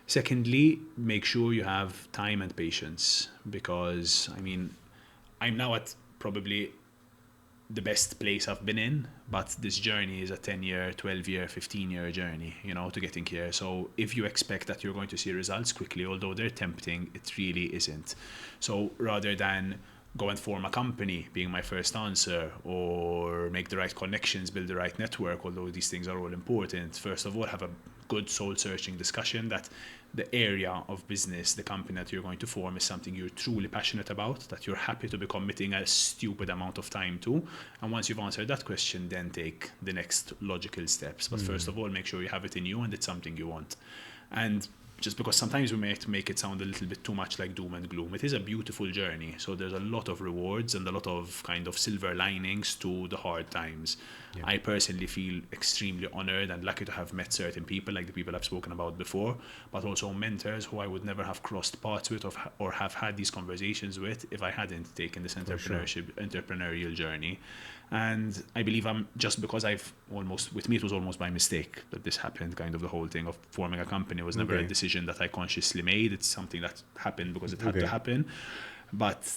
Speaker 2: Secondly, make sure you have time and patience, because I mean, I'm now at probably the best place I've been in, but this journey is a 10-year, 12-year, 15-year journey, to getting here. So if you expect that you're going to see results quickly, although they're tempting, it really isn't. So rather than go and form a company, being my first answer, or make the right connections, build the right network, although these things are all important, first of all, have a good soul-searching discussion that the area of business, the company that you're going to form, is something you're truly passionate about, that you're happy to be committing a stupid amount of time to. And once you've answered that question, then take the next logical steps. But first of all, make sure you have it in you and it's something you want. And just because sometimes we may make it sound a little bit too much like doom and gloom. It is a beautiful journey. So there's a lot of rewards and a lot of kind of silver linings to the hard times.
Speaker 1: Yeah.
Speaker 2: I personally feel extremely honored and lucky to have met certain people, like the people I've spoken about before, but also mentors who I would never have crossed paths with or have had these conversations with if I hadn't taken this entrepreneurial journey. And I believe just because with me it was almost by mistake that this happened. Kind of the whole thing of forming a company was never a decision that I consciously made. It's something that happened because it had to happen. But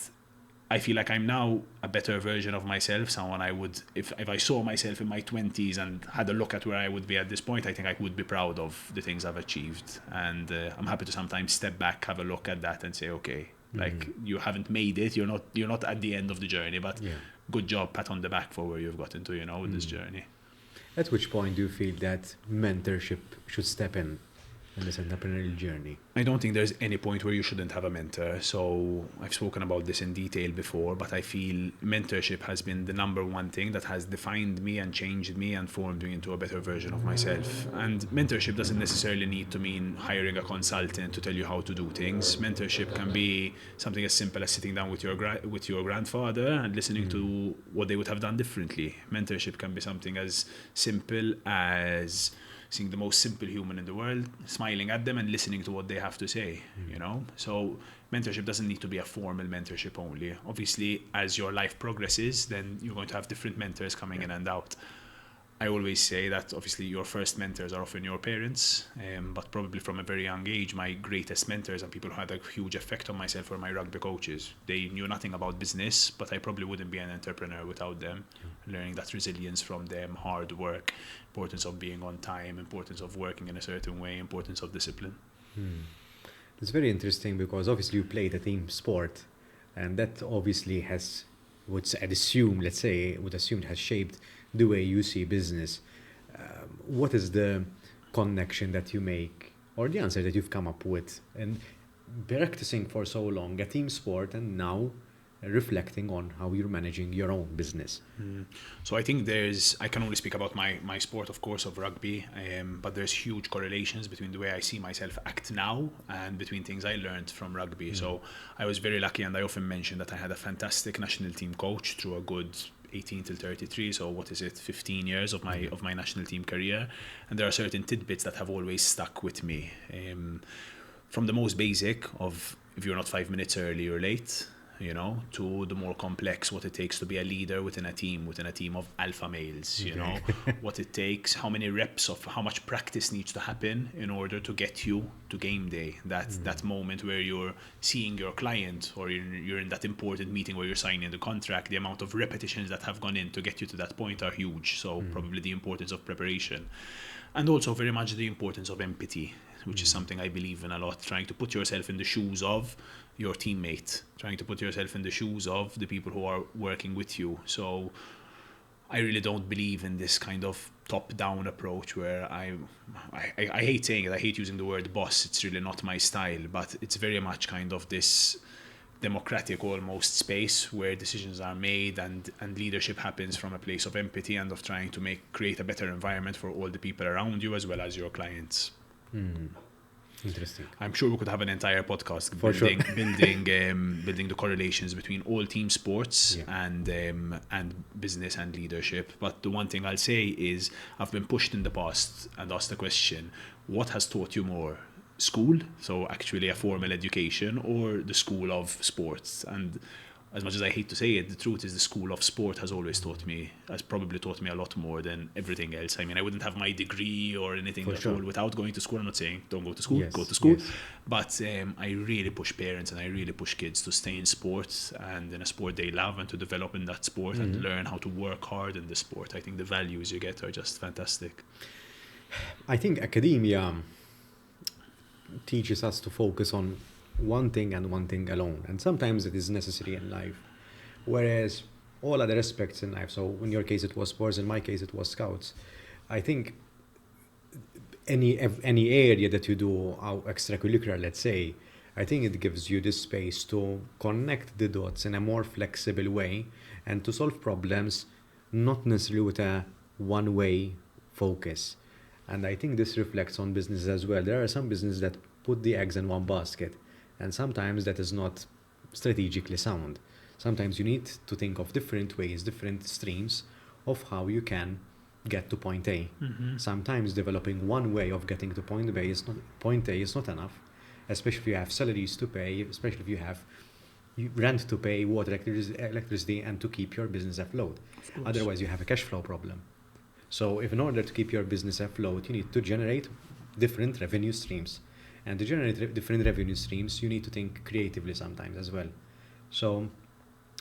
Speaker 2: I feel like I'm now a better version of myself. Someone I would, if I saw myself in my 20s and had a look at where I would be at this point, I think I would be proud of the things I've achieved. And I'm happy to sometimes step back, have a look at that and say, okay, like you haven't made it. You're not at the end of the journey, but good job, pat on the back for where you've gotten to, with this journey.
Speaker 1: At which point do you feel that mentorship should step in this entrepreneurial journey?
Speaker 2: I don't think there's any point where you shouldn't have a mentor. So I've spoken about this in detail before, but I feel mentorship has been the number one thing that has defined me and changed me and formed me into a better version of myself. And mentorship doesn't necessarily need to mean hiring a consultant to tell you how to do things. Mentorship can be something as simple as sitting down with your grandfather and listening to what they would have done differently. Mentorship can be something as simple as seeing the most simple human in the world, smiling at them and listening to what they have to say, So mentorship doesn't need to be a formal mentorship only. Obviously, as your life progresses, then you're going to have different mentors coming in and out. I always say that obviously your first mentors are often your parents, but probably from a very young age, my greatest mentors and people who had a huge effect on myself were my rugby coaches. They knew nothing about business, but I probably wouldn't be an entrepreneur without them. Learning that resilience from them, hard work, importance of being on time, importance of working in a certain way, importance of discipline.
Speaker 1: It's very interesting because obviously you played a team sport, and that obviously would assume has shaped the way you see business. What is the connection that you make, or the answer that you've come up with, and practicing for so long a team sport and now reflecting on how you're managing your own business?
Speaker 2: So I think I can only speak about my sport, of course, of rugby, but there's huge correlations between the way I see myself act now and between things I learned from rugby. So I was very lucky, and I often mention that I had a fantastic national team coach through a good 18 till 33, so 15 years of my national team career, and there are certain tidbits that have always stuck with me, from the most basic of if you're not 5 minutes early or late, to the more complex, what it takes to be a leader within a team of alpha males, what it takes, how many reps of how much practice needs to happen in order to get you to game day, that moment where you're seeing your client or you're in that important meeting where you're signing the contract. The amount of repetitions that have gone in to get you to that point are huge. So probably the importance of preparation, and also very much the importance of empathy, which is something I believe in a lot, trying to put yourself in the shoes of your teammate, trying to put yourself in the shoes of the people who are working with you. So I really don't believe in this kind of top-down approach where I hate saying it, I hate using the word boss, it's really not my style, but it's very much kind of this democratic almost space where decisions are made and leadership happens from a place of empathy and of trying to create a better environment for all the people around you as well as your clients.
Speaker 1: Interesting.
Speaker 2: I'm sure we could have an entire podcast building the correlations between all team sports and business and leadership. But the one thing I'll say is I've been pushed in the past and asked the question, what has taught you more? School, so actually a formal education, or the school of sports? And as much as I hate to say it, the truth is the school of sport has probably taught me a lot more than everything else. I mean, I wouldn't have my degree or anything at all without going to school. I'm not saying don't go to school, go to school. Yes. But I really push parents and I really push kids to stay in sports and in a sport they love and to develop in that sport and learn how to work hard in the sport. I think the values you get are just fantastic.
Speaker 1: I think academia teaches us to focus on one thing and one thing alone, and sometimes it is necessary in life, whereas all other aspects in life, so in your case it was sports, in my case it was scouts, I think any area that you do extracurricular, let's say, I think it gives you the space to connect the dots in a more flexible way and to solve problems not necessarily with a one-way focus. And I think this reflects on business as well. There are some businesses that put the eggs in one basket. And sometimes that is not strategically sound. Sometimes you need to think of different ways, different streams of how you can get to point A. Sometimes developing one way of getting to point A is not enough, especially if you have salaries to pay, especially if you have rent to pay, water, electricity, and to keep your business afloat. Otherwise, you have a cash flow problem. So if in order to keep your business afloat, you need to generate different revenue streams. And to generate different revenue streams, you need to think creatively sometimes as well. So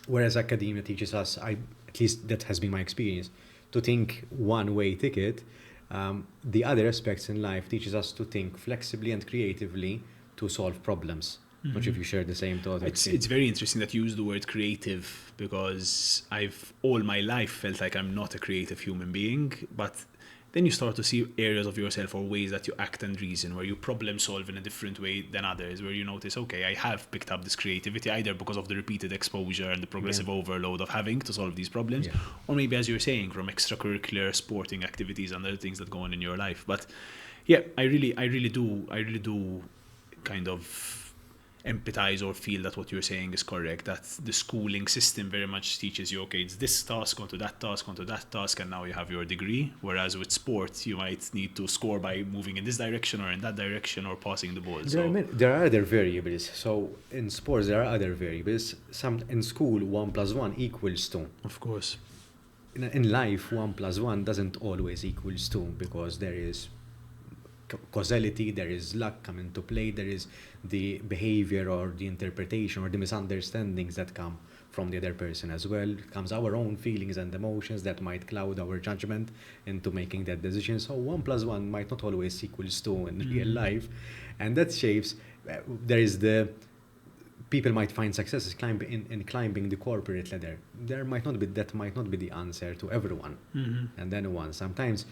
Speaker 1: whereas academia teaches us, at least that has been my experience, to think one-way ticket, the other aspects in life teaches us to think flexibly and creatively to solve problems. Not sure if you share the same thought.
Speaker 2: It's very interesting that you use the word creative, because I've all my life felt like I'm not a creative human being, but then you start to see areas of yourself or ways that you act and reason, where you problem solve in a different way than others, where you notice, okay, I have picked up this creativity either because of the repeated exposure and the progressive overload of having to solve these problems, or maybe, as you're saying, from extracurricular sporting activities and other things that go on in your life. But yeah, I really do kind of empathize or feel that what you're saying is correct, that the schooling system very much teaches you, okay, it's this task onto that task onto that task, and now you have your degree. Whereas with sports, you might need to score by moving in this direction or in that direction or passing the ball.
Speaker 1: There are other variables. So in sports, there are other variables. In school, 1 + 1 equals 2.
Speaker 2: Of course.
Speaker 1: In life, 1 + 1 doesn't always equals 2, because there is causality, there is luck come into play, there is the behavior or the interpretation or the misunderstandings that come from the other person as well. It comes our own feelings and emotions that might cloud our judgment into making that decision. So 1 + 1 might not always equals 2 in real life, and that shapes. There is people might find success in climbing the corporate ladder. That might not be the answer to everyone. And then sometimes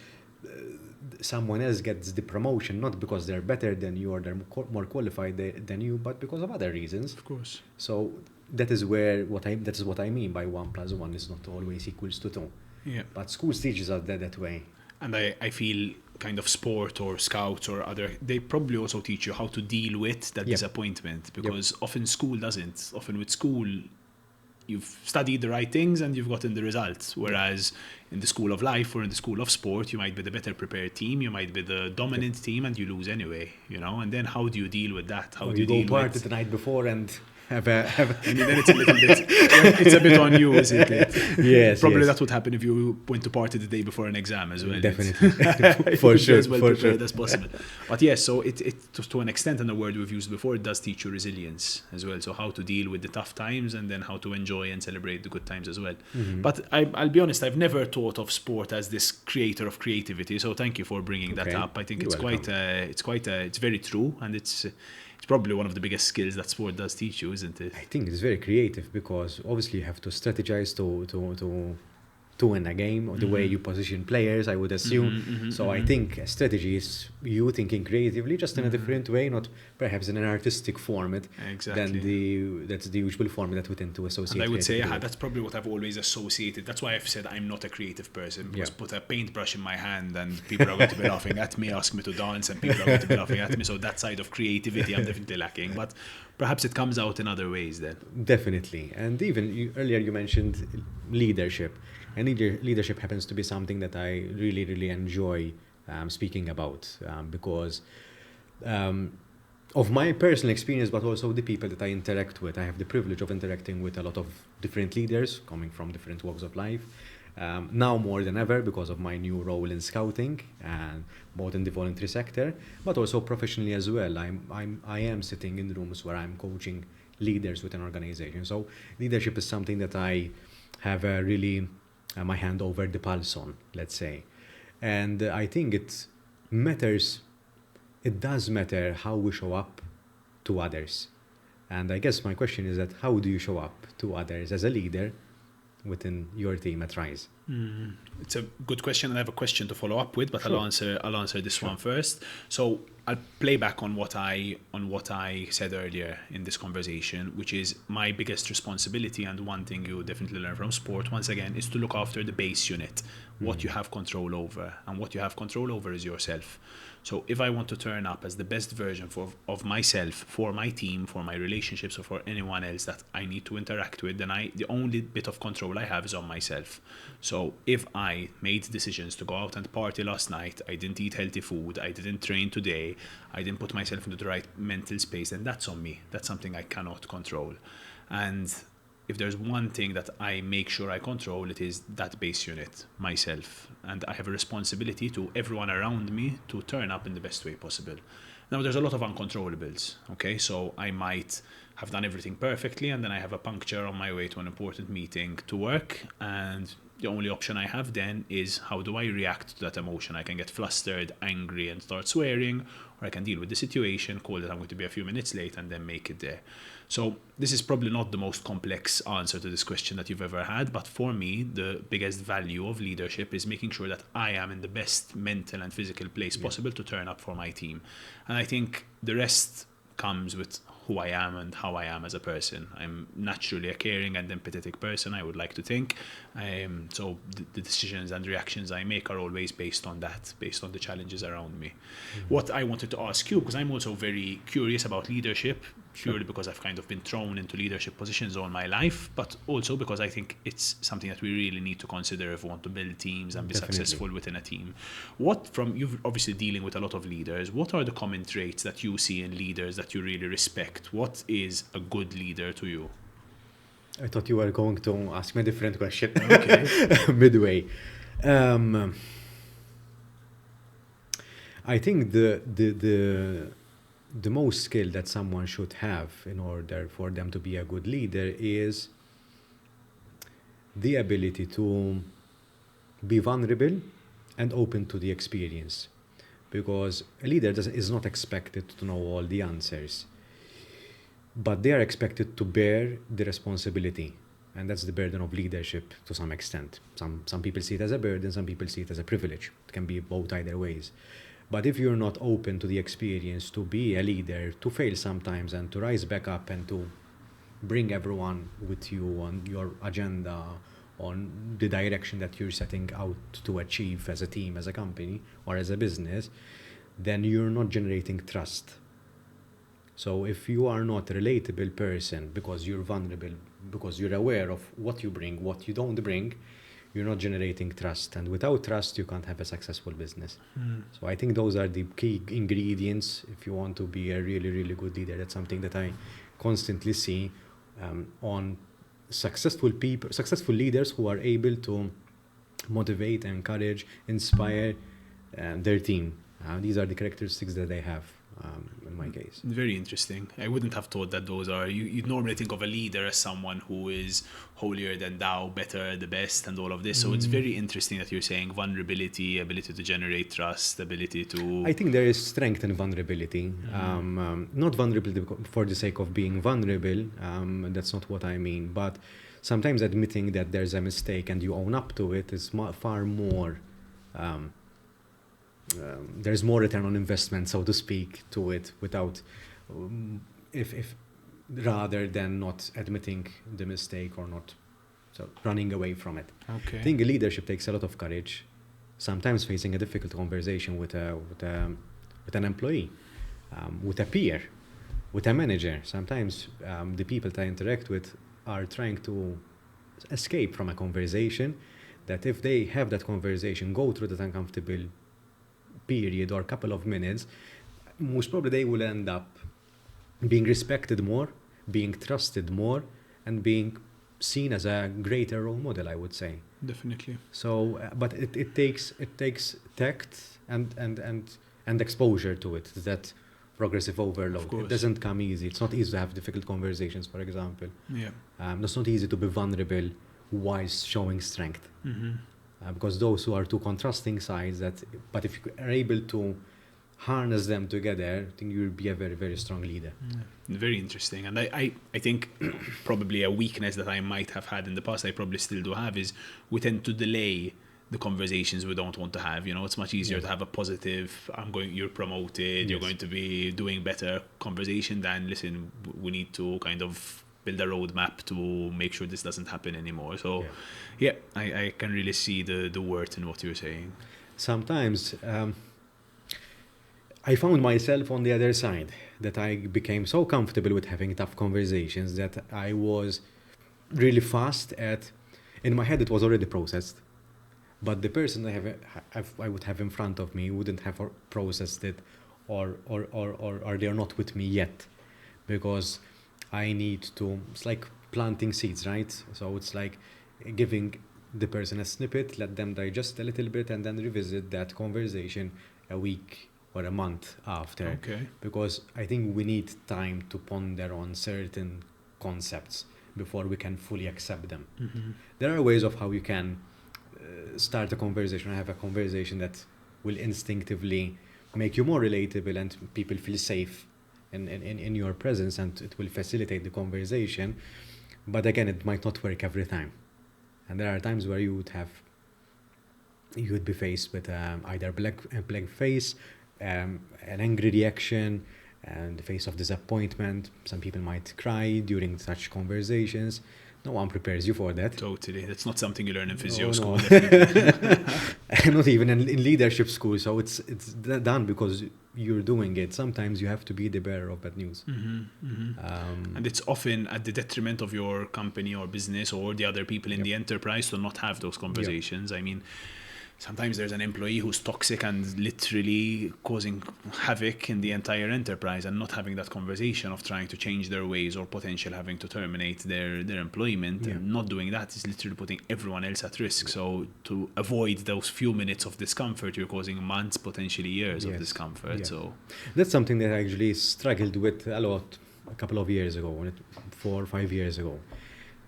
Speaker 1: someone else gets the promotion not because they're better than you or they're more qualified than you, but because of other reasons.
Speaker 2: Of course.
Speaker 1: So that is what I mean by 1 + 1 is not always equals to 2.
Speaker 2: Yeah.
Speaker 1: But schools teaches us that way.
Speaker 2: And I feel kind of sport or scouts or other, they probably also teach you how to deal with that disappointment, because often school doesn't. Often with school, you've studied the right things and you've gotten the results. Whereas in the school of life or in the school of sport, you might be the better prepared team, you might be the dominant team, and you lose anyway, And then how do you deal with that? How do you deal
Speaker 1: go party the night before and have a
Speaker 2: and then it's a little bit, it's a bit on you, isn't it?
Speaker 1: Yes.
Speaker 2: Probably that would happen if you went to party the day before an exam as well.
Speaker 1: Definitely. For sure.
Speaker 2: As well prepared as possible. But yes, so it to an extent, and a word we've used before, it does teach you resilience as well. So how to deal with the tough times and then how to enjoy and celebrate the good times as well. But I'll be honest, I've never thought of sport as this creator of creativity. So thank you for bringing that up. I think it's very true, and it's probably one of the biggest skills that sport does teach you, isn't it?
Speaker 1: I think it's very creative, because obviously you have to strategize to win a game, or the way you position players, I would assume. So I think a strategy is you thinking creatively, just in a different way, not perhaps in an artistic format than that's the usual format that we tend to associate.
Speaker 2: And I would say that's probably what I've always associated. That's why I've said I'm not a creative person, because put a paintbrush in my hand and people are going to be laughing at me, ask me to dance and people are going to be laughing at me. So that side of creativity I'm definitely lacking, but perhaps it comes out in other ways then.
Speaker 1: Definitely. And even earlier you mentioned leadership. And leadership happens to be something that I really, really enjoy speaking about, because of my personal experience, but also the people that I interact with. I have the privilege of interacting with a lot of different leaders coming from different walks of life. Now more than ever, because of my new role in scouting, and both in the voluntary sector, but also professionally as well. I am sitting in rooms where I'm coaching leaders within an organization. So leadership is something that I have a really my hand over the pulse on, let's say. And I think it does matter how we show up to others. And I guess my question is that how do you show up to others as a leader within your team at Rise?
Speaker 2: It's a good question, and I have a question to follow up with, but
Speaker 1: Sure.
Speaker 2: I'll answer this one first. So I'll play back on what I said earlier in this conversation, which is my biggest responsibility, and one thing you definitely learn from sport once again is to look after the base unit, what you have control over, and what you have control over is yourself. So if I want to turn up as the best version of myself for my team, for my relationships, or for anyone else that I need to interact with, then the only bit of control I have is on myself. So if I made decisions to go out and party last night, I didn't eat healthy food, I didn't train today, I didn't put myself into the right mental space, then that's on me. That's something I cannot control. And if there's one thing that I make sure I control, it is that base unit, myself. And I have a responsibility to everyone around me to turn up in the best way possible. Now, there's a lot of uncontrollables, okay? So I might have done everything perfectly, and then I have a puncture on my way to an important meeting to work, and the only option I have then is how do I react to that emotion? I can get flustered, angry, and start swearing, or I can deal with the situation, call that I'm going to be a few minutes late, and then make it there. So this is probably not the most complex answer to this question that you've ever had, but for me, the biggest value of leadership is making sure that I am in the best mental and physical place possible to turn up for my team. And I think the rest comes with who I am and how I am as a person. I'm naturally a caring and empathetic person, I would like to think. So the decisions and reactions I make are always based on that, based on the challenges around me. What I wanted to ask you, because I'm also very curious about leadership, purely because I've kind of been thrown into leadership positions all my life, but also because I think it's something that we really need to consider if we want to build teams and be successful within a team. You've obviously dealing with a lot of leaders, what are the common traits that you see in leaders that you really respect? What is a good leader to you?
Speaker 1: I thought you were going to ask me a different question.
Speaker 2: Okay.
Speaker 1: Midway. I think the most skill that someone should have in order for them to be a good leader is the ability to be vulnerable and open to the experience. Because a leader is not expected to know all the answers, but they are expected to bear the responsibility. And that's the burden of leadership to some extent. Some people see it as a burden, some people see it as a privilege. It can be both either ways. But if you're not open to the experience to be a leader, to fail sometimes and to rise back up and to bring everyone with you on your agenda, on the direction that you're setting out to achieve as a team, as a company, or as a business, then you're not generating trust. So if you are not a relatable person because you're vulnerable, because you're aware of what you bring, what you don't bring, you're not generating trust. And without trust, you can't have a successful business. So I think those are the key ingredients if you want to be a really, really good leader. That's something that I constantly see on successful people, successful leaders who are able to motivate, encourage, inspire their team. These are the characteristics that they have. In my case.
Speaker 2: Very interesting. I wouldn't have thought that those are, you'd normally think of a leader as someone who is holier than thou, better, the best, and all of this. So it's very interesting that you're saying vulnerability, ability to generate trust, ability to...
Speaker 1: I think there is strength in vulnerability. Not vulnerability for the sake of being vulnerable. That's not what I mean. But sometimes admitting that there's a mistake and you own up to it is far more... there's more return on investment, so to speak, to it without, if rather than not admitting the mistake or not running away from it.
Speaker 2: Okay.
Speaker 1: I think leadership takes a lot of courage. Sometimes facing a difficult conversation with an employee, with a peer, with a manager. Sometimes the people that I interact with are trying to escape from a conversation. That if they have that conversation, go through that uncomfortable period or couple of minutes, most probably they will end up being respected more, being trusted more, and being seen as a greater role model, I would say.
Speaker 2: Definitely.
Speaker 1: So, but it takes tact and exposure to it. That progressive overload. It doesn't come easy. It's not easy to have difficult conversations, for example.
Speaker 2: Yeah.
Speaker 1: It's not easy to be vulnerable while showing strength. Because those who are two contrasting sides, but if you are able to harness them together, I think you'll be a very, very strong leader.
Speaker 2: Very interesting. And I think probably a weakness that I might have had in the past, I probably still do have, is we tend to delay the conversations we don't want to have. It's much easier to have a positive, you're promoted, you're going to be doing better conversation than, listen, we need to kind of build a roadmap to make sure this doesn't happen anymore. So I can really see the worth in what you're saying.
Speaker 1: Sometimes I found myself on the other side, that I became so comfortable with having tough conversations that I was really fast in my head it was already processed, but the person I would have in front of me wouldn't have processed it, or they're not with me yet, because I need to, it's like planting seeds, right? So it's like giving the person a snippet, let them digest a little bit, and then revisit that conversation a week or a month after.
Speaker 2: Okay.
Speaker 1: Because I think we need time to ponder on certain concepts before we can fully accept them.
Speaker 2: Mm-hmm.
Speaker 1: There are ways of how you can start a conversation or have a conversation that will instinctively make you more relatable and people feel safe in your presence, and it will facilitate the conversation. But again, it might not work every time. And there are times where you would be faced with either a blank face, an angry reaction, and the face of disappointment. Some people might cry during such conversations. No one prepares you for that.
Speaker 2: Totally. That's not something you learn in physio school.
Speaker 1: Not even in leadership school. So it's done because you're doing it. Sometimes you have to be the bearer of bad news.
Speaker 2: Mm-hmm, mm-hmm. And it's often at the detriment of your company or business or the other people in the enterprise to not have those conversations. I mean, sometimes there's an employee who's toxic and literally causing havoc in the entire enterprise, and not having that conversation of trying to change their ways or potentially having to terminate their employment. And not doing that is literally putting everyone else at risk. So to avoid those few minutes of discomfort, you're causing months, potentially years of discomfort. So
Speaker 1: that's something that I actually struggled with a lot a couple of years ago, 4 or 5 years ago.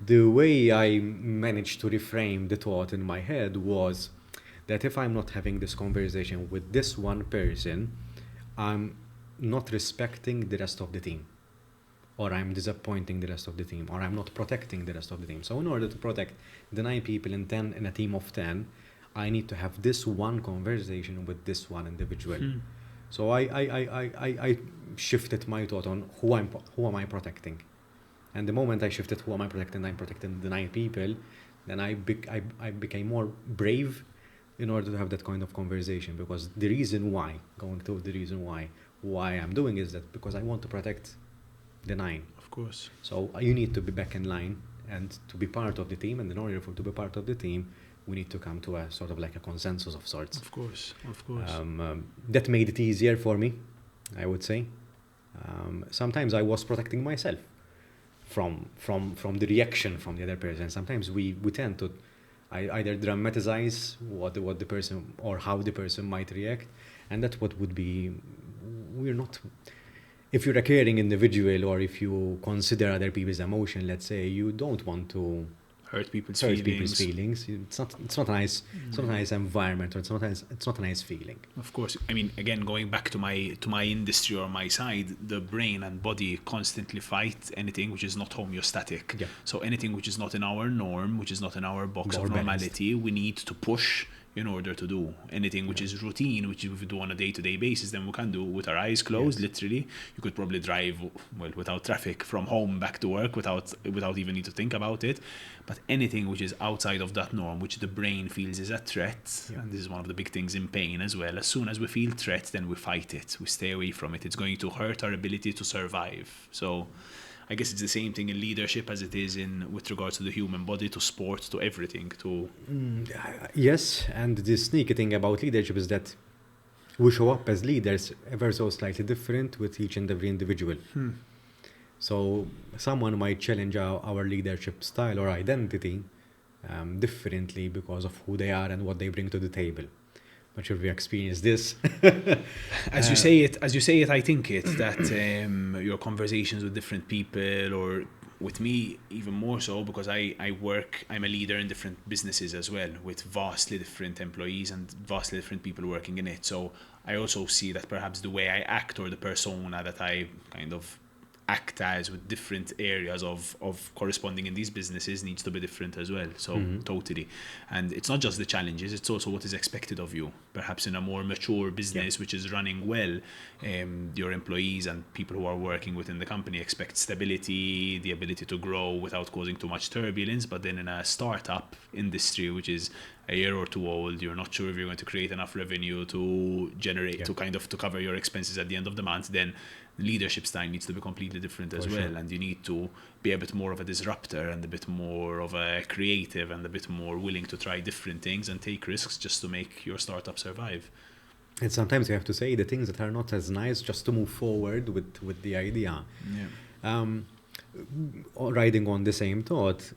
Speaker 1: The way I managed to reframe the thought in my head was that if I'm not having this conversation with this one person, I'm not respecting the rest of the team, or I'm disappointing the rest of the team, or I'm not protecting the rest of the team. So in order to protect the 9 people in a team of 10, I need to have this one conversation with this one individual. So I shifted my thought on who am I protecting. And the moment I shifted who am I protecting, I'm protecting the 9 people, then I became more brave in order to have that kind of conversation, because the reason why I'm doing is that because I want to protect the 9.
Speaker 2: Of course.
Speaker 1: So you need to be back in line and to be part of the team, and in order to be part of the team, we need to come to a sort of like a consensus of sorts.
Speaker 2: Of course.
Speaker 1: That made it easier for me, I would say. Sometimes I was protecting myself from the reaction from the other person. Sometimes we tend to either dramatize what the person or how the person might react, and that's what would be, we're not, if you're a caring individual, or if you consider other people's emotion, let's say, you don't want to
Speaker 2: hurt people's
Speaker 1: feelings. It's not a nice environment, or it's not a nice feeling.
Speaker 2: Of course. I mean, again, going back to my industry or my side, the brain and body constantly fight anything which is not homeostatic.
Speaker 1: Yeah.
Speaker 2: So anything which is not in our norm, which is not in our box
Speaker 1: More
Speaker 2: of normality, we need to push in order to do anything which is routine, which if we do on a day-to-day basis, then we can do with our eyes closed. Literally, you could probably drive without traffic from home back to work without even need to think about it. But anything which is outside of that norm, which the brain feels is a threat, and this is one of the big things in pain as well, as soon as we feel threat, then we fight it, we stay away from it. It's going to hurt our ability to survive. So I guess it's the same thing in leadership as it is with regards to the human body, to sport, to everything.
Speaker 1: Yes, and the sneaky thing about leadership is that we show up as leaders ever so slightly different with each and every individual. So someone might challenge our leadership style or identity differently because of who they are and what they bring to the table. Not sure if you experience this.
Speaker 2: As you say it, I think that your conversations with different people, or with me even more so, because I'm a leader in different businesses as well, with vastly different employees and vastly different people working in it. So I also see that perhaps the way I act or the persona that I kind of act as with different areas of corresponding in these businesses needs to be different as well. So totally. And it's not just the challenges, it's also what is expected of you. Perhaps in a more mature business which is running well, your employees and people who are working within the company expect stability, the ability to grow without causing too much turbulence. But then in a startup industry which is a year or two old, you're not sure if you're going to create enough revenue to generate to kind of to cover your expenses at the end of the month, then leadership style needs to be completely different as well. And you need to be a bit more of a disruptor and a bit more of a creative and a bit more willing to try different things and take risks just to make your startup survive.
Speaker 1: And sometimes you have to say the things that are not as nice just to move forward with the idea. Riding on the same thought,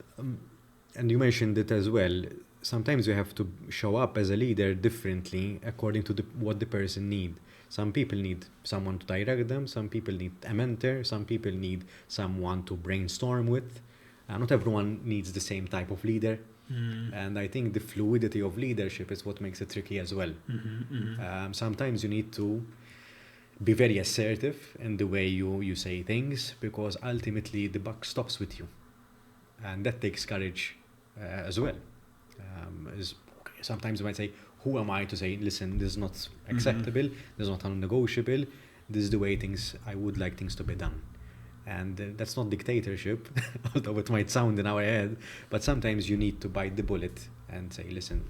Speaker 1: and you mentioned it as well, sometimes you have to show up as a leader differently according to what the person needs. Some people need someone to direct them, some people need a mentor, some people need someone to brainstorm with. Not everyone needs the same type of leader. And I think the fluidity of leadership is what makes it tricky as well. Sometimes you need to be very assertive in the way you say things, because ultimately the buck stops with you. And that takes courage as well. Sometimes you might say, who am I to say, listen, this is not acceptable, this is not non-negotiable, this is the way I would like things to be done. And that's not dictatorship, although it might sound in our head, but sometimes you need to bite the bullet and say, listen,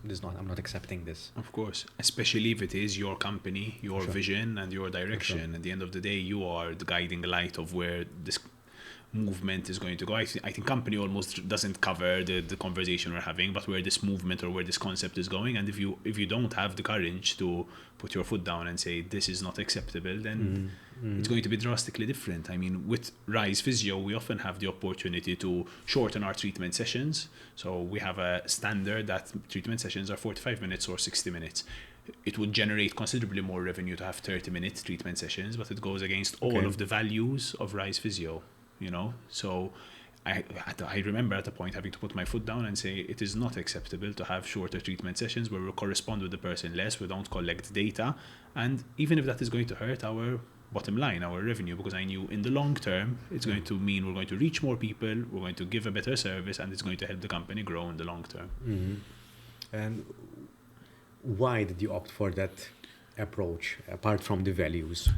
Speaker 1: I'm not accepting this.
Speaker 2: Of course, especially if it is your company, your vision and your direction. At the end of the day, you are the guiding light of where this movement is going to go. I think company almost doesn't cover the conversation we're having, but where this movement or where this concept is going. And if you don't have the courage to put your foot down and say this is not acceptable, then it's going to be drastically different. I mean, with Rise Physio, we often have the opportunity to shorten our treatment sessions. So we have a standard that treatment sessions are 45 minutes or 60 minutes. It would generate considerably more revenue to have 30-minute treatment sessions, but it goes against all of the values of Rise Physio. So I remember at a point having to put my foot down and say it is not acceptable to have shorter treatment sessions where we correspond with the person less, we don't collect data, and even if that is going to hurt our bottom line, our revenue, because I knew in the long term it's going to mean we're going to reach more people, we're going to give a better service, and it's going to help the company grow in the long term.
Speaker 1: And why did you opt for that approach, apart from the values?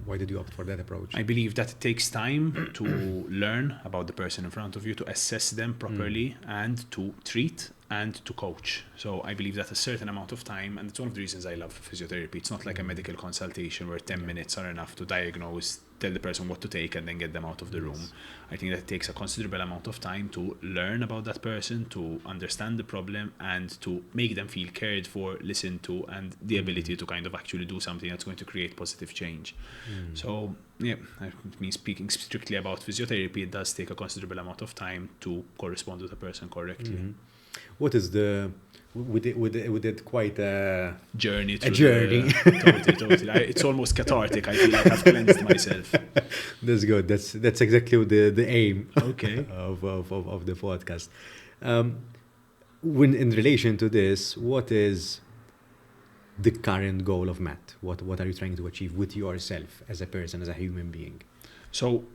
Speaker 1: Why did you opt for that approach?
Speaker 2: I believe that it takes time to learn about the person in front of you, to assess them properly, and to treat and to coach. So I believe that a certain amount of time, and it's one of the reasons I love physiotherapy, it's not like a medical consultation where 10 minutes are enough to diagnose, tell the person what to take, and then get them out of the room. I think that it takes a considerable amount of time to learn about that person, to understand the problem, and to make them feel cared for, listened to, and the ability to kind of actually do something that's going to create positive change. So yeah, I mean, speaking strictly about physiotherapy, it does take a considerable amount of time to correspond with a person correctly.
Speaker 1: What is we did quite a
Speaker 2: journey.
Speaker 1: Totally.
Speaker 2: It's almost cathartic. I feel like I've cleansed myself.
Speaker 1: That's good. That's exactly the aim.
Speaker 2: Okay.
Speaker 1: of the podcast. When in relation to this, what is the current goal of Matt? What are you trying to achieve with yourself as a person, as a human being?
Speaker 2: So,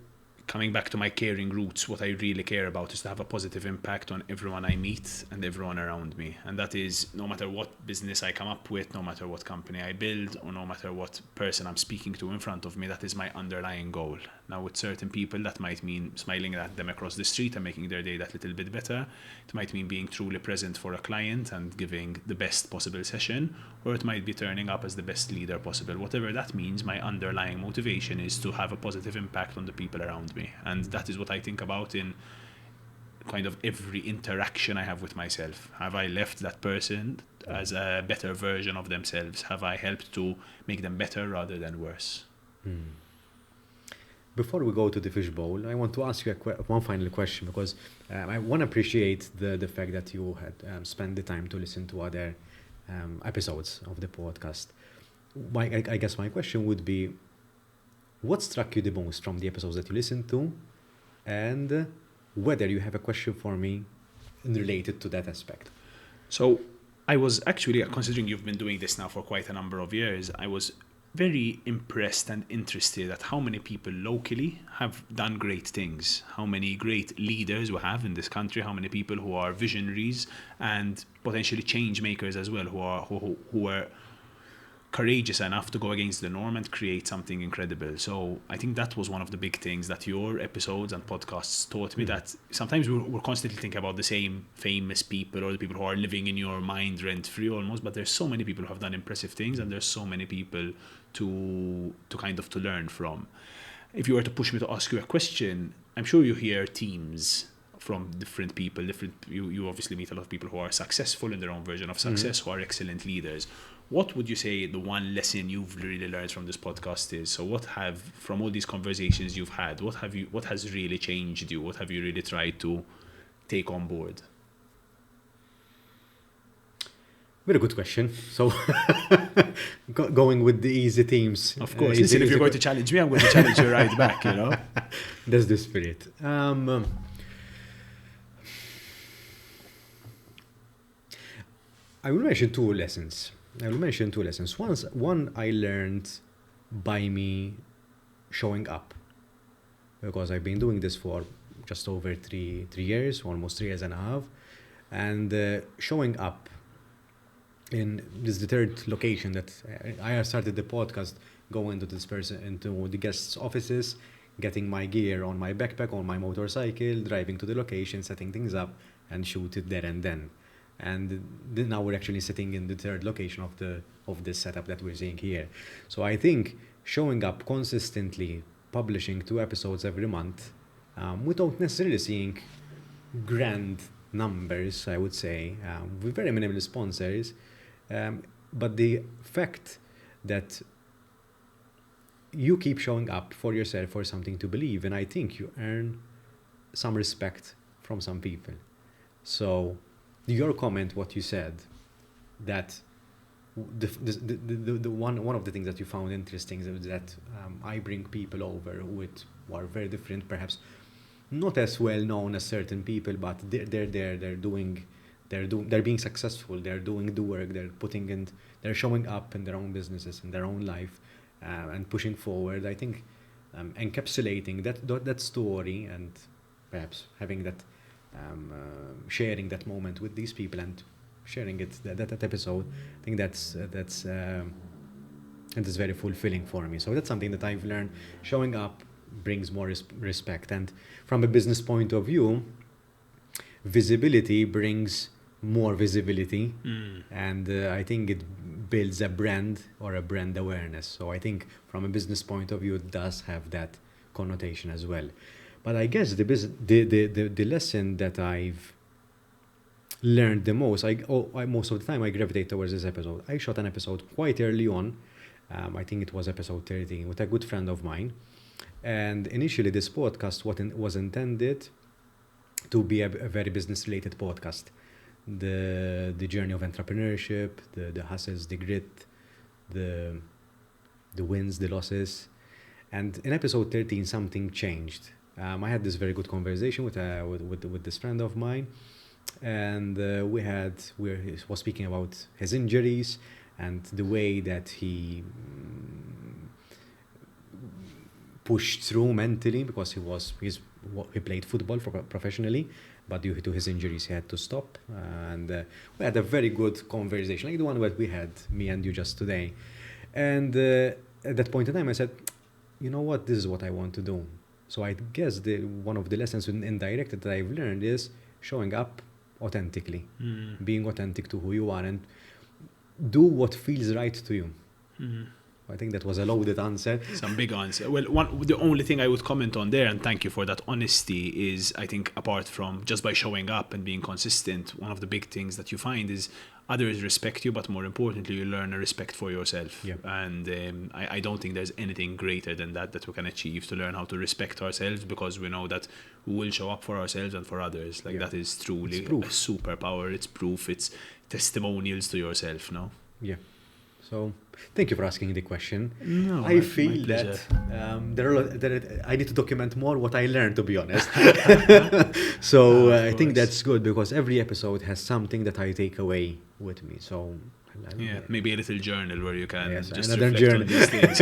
Speaker 2: coming back to my caring roots, what I really care about is to have a positive impact on everyone I meet and everyone around me. And that is no matter what business I come up with, no matter what company I build, or no matter what person I'm speaking to in front of me, that is my underlying goal. Now, with certain people, that might mean smiling at them across the street and making their day that little bit better. It might mean being truly present for a client and giving the best possible session, or it might be turning up as the best leader possible. Whatever that means, my underlying motivation is to have a positive impact on the people around me. And that is what I think about in kind of every interaction I have with myself. Have I left that person as a better version of themselves? Have I helped to make them better rather than worse?
Speaker 1: Before we go to the fishbowl, I want to ask you one final question, because I want to appreciate the fact that you had spent the time to listen to other episodes of the podcast. I guess my question would be, what struck you the most from the episodes that you listened to, and whether you have a question for me related to that aspect?
Speaker 2: So I was actually, considering you've been doing this now for quite a number of years, I was very impressed and interested at how many people locally have done great things, how many great leaders we have in this country, how many people who are visionaries and potentially change makers as well, who are courageous enough to go against the norm and create something incredible. So I think that was one of the big things that your episodes and podcasts taught me, that sometimes we're constantly thinking about the same famous people or the people who are living in your mind rent free almost, but there's so many people who have done impressive things, and there's so many people to learn from. If you were to push me to ask you a question, I'm sure you hear teams from different people, you obviously meet a lot of people who are successful in their own version of success, who are excellent leaders. What would you say the one lesson you've really learned from this podcast is? So from all these conversations you've had, what has really changed you? What have you really tried to take on board?
Speaker 1: Very good question. So going with the easy themes.
Speaker 2: Of course. Listen, if you're going to challenge me, I'm going to challenge you right back, you know?
Speaker 1: That's the spirit. I will mention two lessons. One I learned by me showing up, because I've been doing this for just over three years, almost 3 years and a half, and showing up in this is the third location that I started the podcast, going into into the guests' offices, getting my gear on my backpack, on my motorcycle, driving to the location, setting things up, and shoot it there and then. And now we're actually sitting in the third location of this setup that we're seeing here. So I think showing up consistently, publishing 2 episodes every month, without necessarily seeing grand numbers, I would say, with very minimal sponsors, but the fact that you keep showing up for yourself, for something to believe, and I think you earn some respect from some people. So your comment, what you said, that the one of the things that you found interesting is that I bring people over who are very different, perhaps not as well known as certain people, but they're being successful, they're doing the work, they're showing up in their own businesses, in their own life, and pushing forward. I think encapsulating that story and perhaps having that sharing that moment with these people and sharing that episode, I think that's very fulfilling for me. So that's something that I've learned. Showing up brings more respect, and from a business point of view, visibility brings more visibility, and I think it builds a brand or a brand awareness. So I think from a business point of view, it does have that connotation as well. But I guess the lesson that I've learned the most, most of the time I gravitate towards this episode. I shot an episode quite early on. I think it was episode 13 with a good friend of mine. And initially this podcast was intended to be a very business-related podcast. The journey of entrepreneurship, the hustles, the grit, the wins, the losses. And in episode 13, something changed. I had this very good conversation with this friend of mine, and we was speaking about his injuries and the way that he pushed through mentally, because he played football professionally, but due to his injuries he had to stop, and we had a very good conversation, like the one that we had, me and you, just today. And at that point in time I said, you know what, this is what I want to do. So I guess one of the lessons indirect that I've learned is showing up authentically, being authentic to who you are, and do what feels right to you. I think that was a loaded answer.
Speaker 2: Some big answer. Well, the only thing I would comment on there, and thank you for that honesty, is I think apart from just by showing up and being consistent, one of the big things that you find is others respect you, but more importantly, you learn a respect for yourself.
Speaker 1: Yeah.
Speaker 2: And I don't think there's anything greater than that we can achieve, to learn how to respect ourselves, because we know that we will show up for ourselves and for others. Like, that is truly a superpower. It's proof. It's testimonials to yourself, no?
Speaker 1: Yeah. So, thank you for asking the question.
Speaker 2: No,
Speaker 1: I
Speaker 2: my
Speaker 1: feel
Speaker 2: pleasure.
Speaker 1: that I need to document more what I learned, to be honest. So
Speaker 2: Of
Speaker 1: I think
Speaker 2: course.
Speaker 1: that's good because every episode has something that I take away with me. So
Speaker 2: Yeah, maybe a little journal where you can
Speaker 1: Yes,
Speaker 2: just
Speaker 1: another
Speaker 2: reflect
Speaker 1: journal.
Speaker 2: on these things.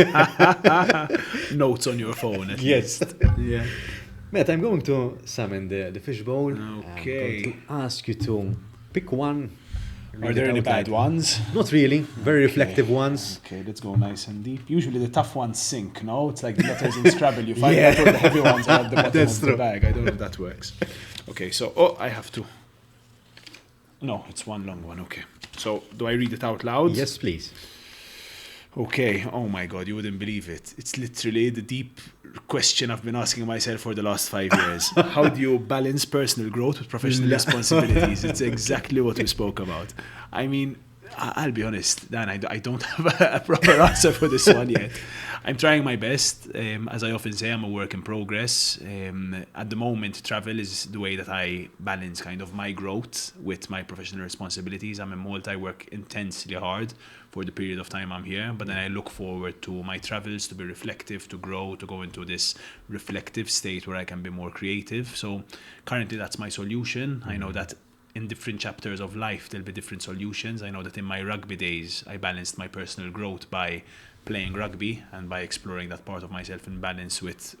Speaker 2: Notes on your phone, at
Speaker 1: Yes.
Speaker 2: least. Yeah.
Speaker 1: Matt, I'm going to summon the fishbowl. I'm
Speaker 2: Okay.
Speaker 1: going to ask you to pick one.
Speaker 2: Are
Speaker 1: read
Speaker 2: there
Speaker 1: it
Speaker 2: any
Speaker 1: out
Speaker 2: bad
Speaker 1: loud.
Speaker 2: ones?
Speaker 1: Not really. Very
Speaker 2: Okay.
Speaker 1: reflective ones.
Speaker 2: Okay, let's go nice and deep. Usually the tough ones sink, no? It's like the letters in Scrabble. You find
Speaker 1: Yeah.
Speaker 2: that all the heavy ones are at the bottom
Speaker 1: That's
Speaker 2: of the
Speaker 1: true.
Speaker 2: bag. I don't know if that works. Okay, so, I have to. No, it's one long one. Okay. So, do I read it out loud?
Speaker 1: Yes, please.
Speaker 2: Okay, oh my god, you wouldn't believe it. It's literally the deep question I've been asking myself for the last 5 years. How do you balance personal growth with professional responsibilities? It's exactly what we spoke about. I mean, I'll be honest, Dan, I don't have a proper answer for this one yet. I'm trying my best. As I often say, I'm a work in progress. At the moment, travel is the way that I balance kind of my growth with my professional responsibilities. I'm a multi, work intensely hard for the period of time I'm here, but then I look forward to my travels to be reflective, to grow, to go into this reflective state where I can be more creative. So currently that's my solution. I know that in different chapters of life there'll be different solutions. I know that in my rugby days I balanced my personal growth by playing rugby and by exploring that part of myself in balance with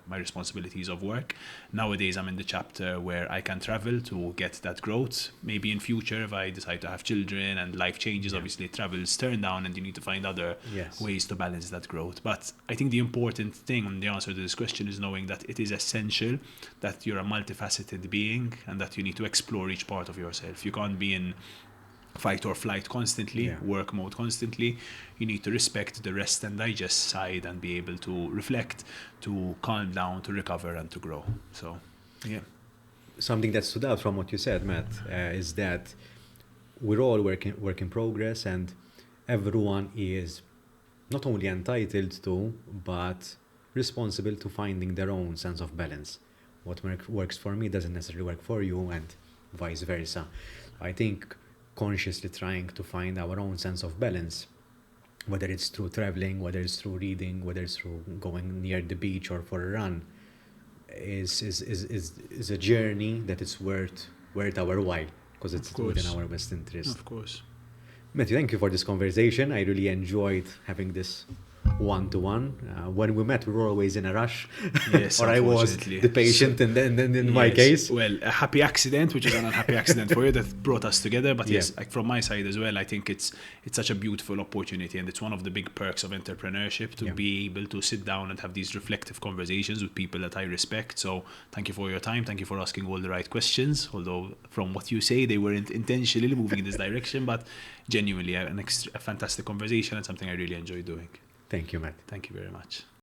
Speaker 2: my responsibilities of work. Nowadays I'm in the chapter where I can travel to get that growth. Maybe in future if I decide to have children and life changes, obviously travel's turned down and you need to find other
Speaker 1: Yes.
Speaker 2: ways to balance that growth. But I think the important thing and the answer to this question is knowing that it is essential that you're a multifaceted being and that you need to explore each part of yourself. You can't be in fight or flight constantly,
Speaker 1: Yeah.
Speaker 2: work mode constantly. You need to respect the rest and digest side and be able to reflect, to calm down, to recover and to grow. So, yeah.
Speaker 1: Something that stood out from what you said, Matt, is that we're all work in progress, and everyone is not only entitled to, but responsible to finding their own sense of balance. What works for me doesn't necessarily work for you, and vice versa. I think consciously trying to find our own sense of balance, whether it's through traveling, whether it's through reading, whether it's through going near the beach or for a run, is a journey that is worth our while, because it's
Speaker 2: course.
Speaker 1: within our best interest.
Speaker 2: Of course.
Speaker 1: Matthew, thank you for this conversation. I really enjoyed having this one-to-one. When we met, we were always in a rush.
Speaker 2: Yes,
Speaker 1: or I was
Speaker 2: unfortunately.
Speaker 1: the patient, and then in my
Speaker 2: Yes.
Speaker 1: case.
Speaker 2: Well, a happy accident, which is an unhappy accident for you, that brought us together. But
Speaker 1: Yeah.
Speaker 2: yes, like from my side as well, I think it's such a beautiful opportunity, and it's one of the big perks of entrepreneurship to
Speaker 1: Yeah.
Speaker 2: be able to sit down and have these reflective conversations with people that I respect. So thank you for your time. Thank you for asking all the right questions. Although from what you say, they weren't intentionally moving in this direction, but genuinely a fantastic conversation and something I really enjoy doing.
Speaker 1: Thank you, Matt.
Speaker 2: Thank you very much.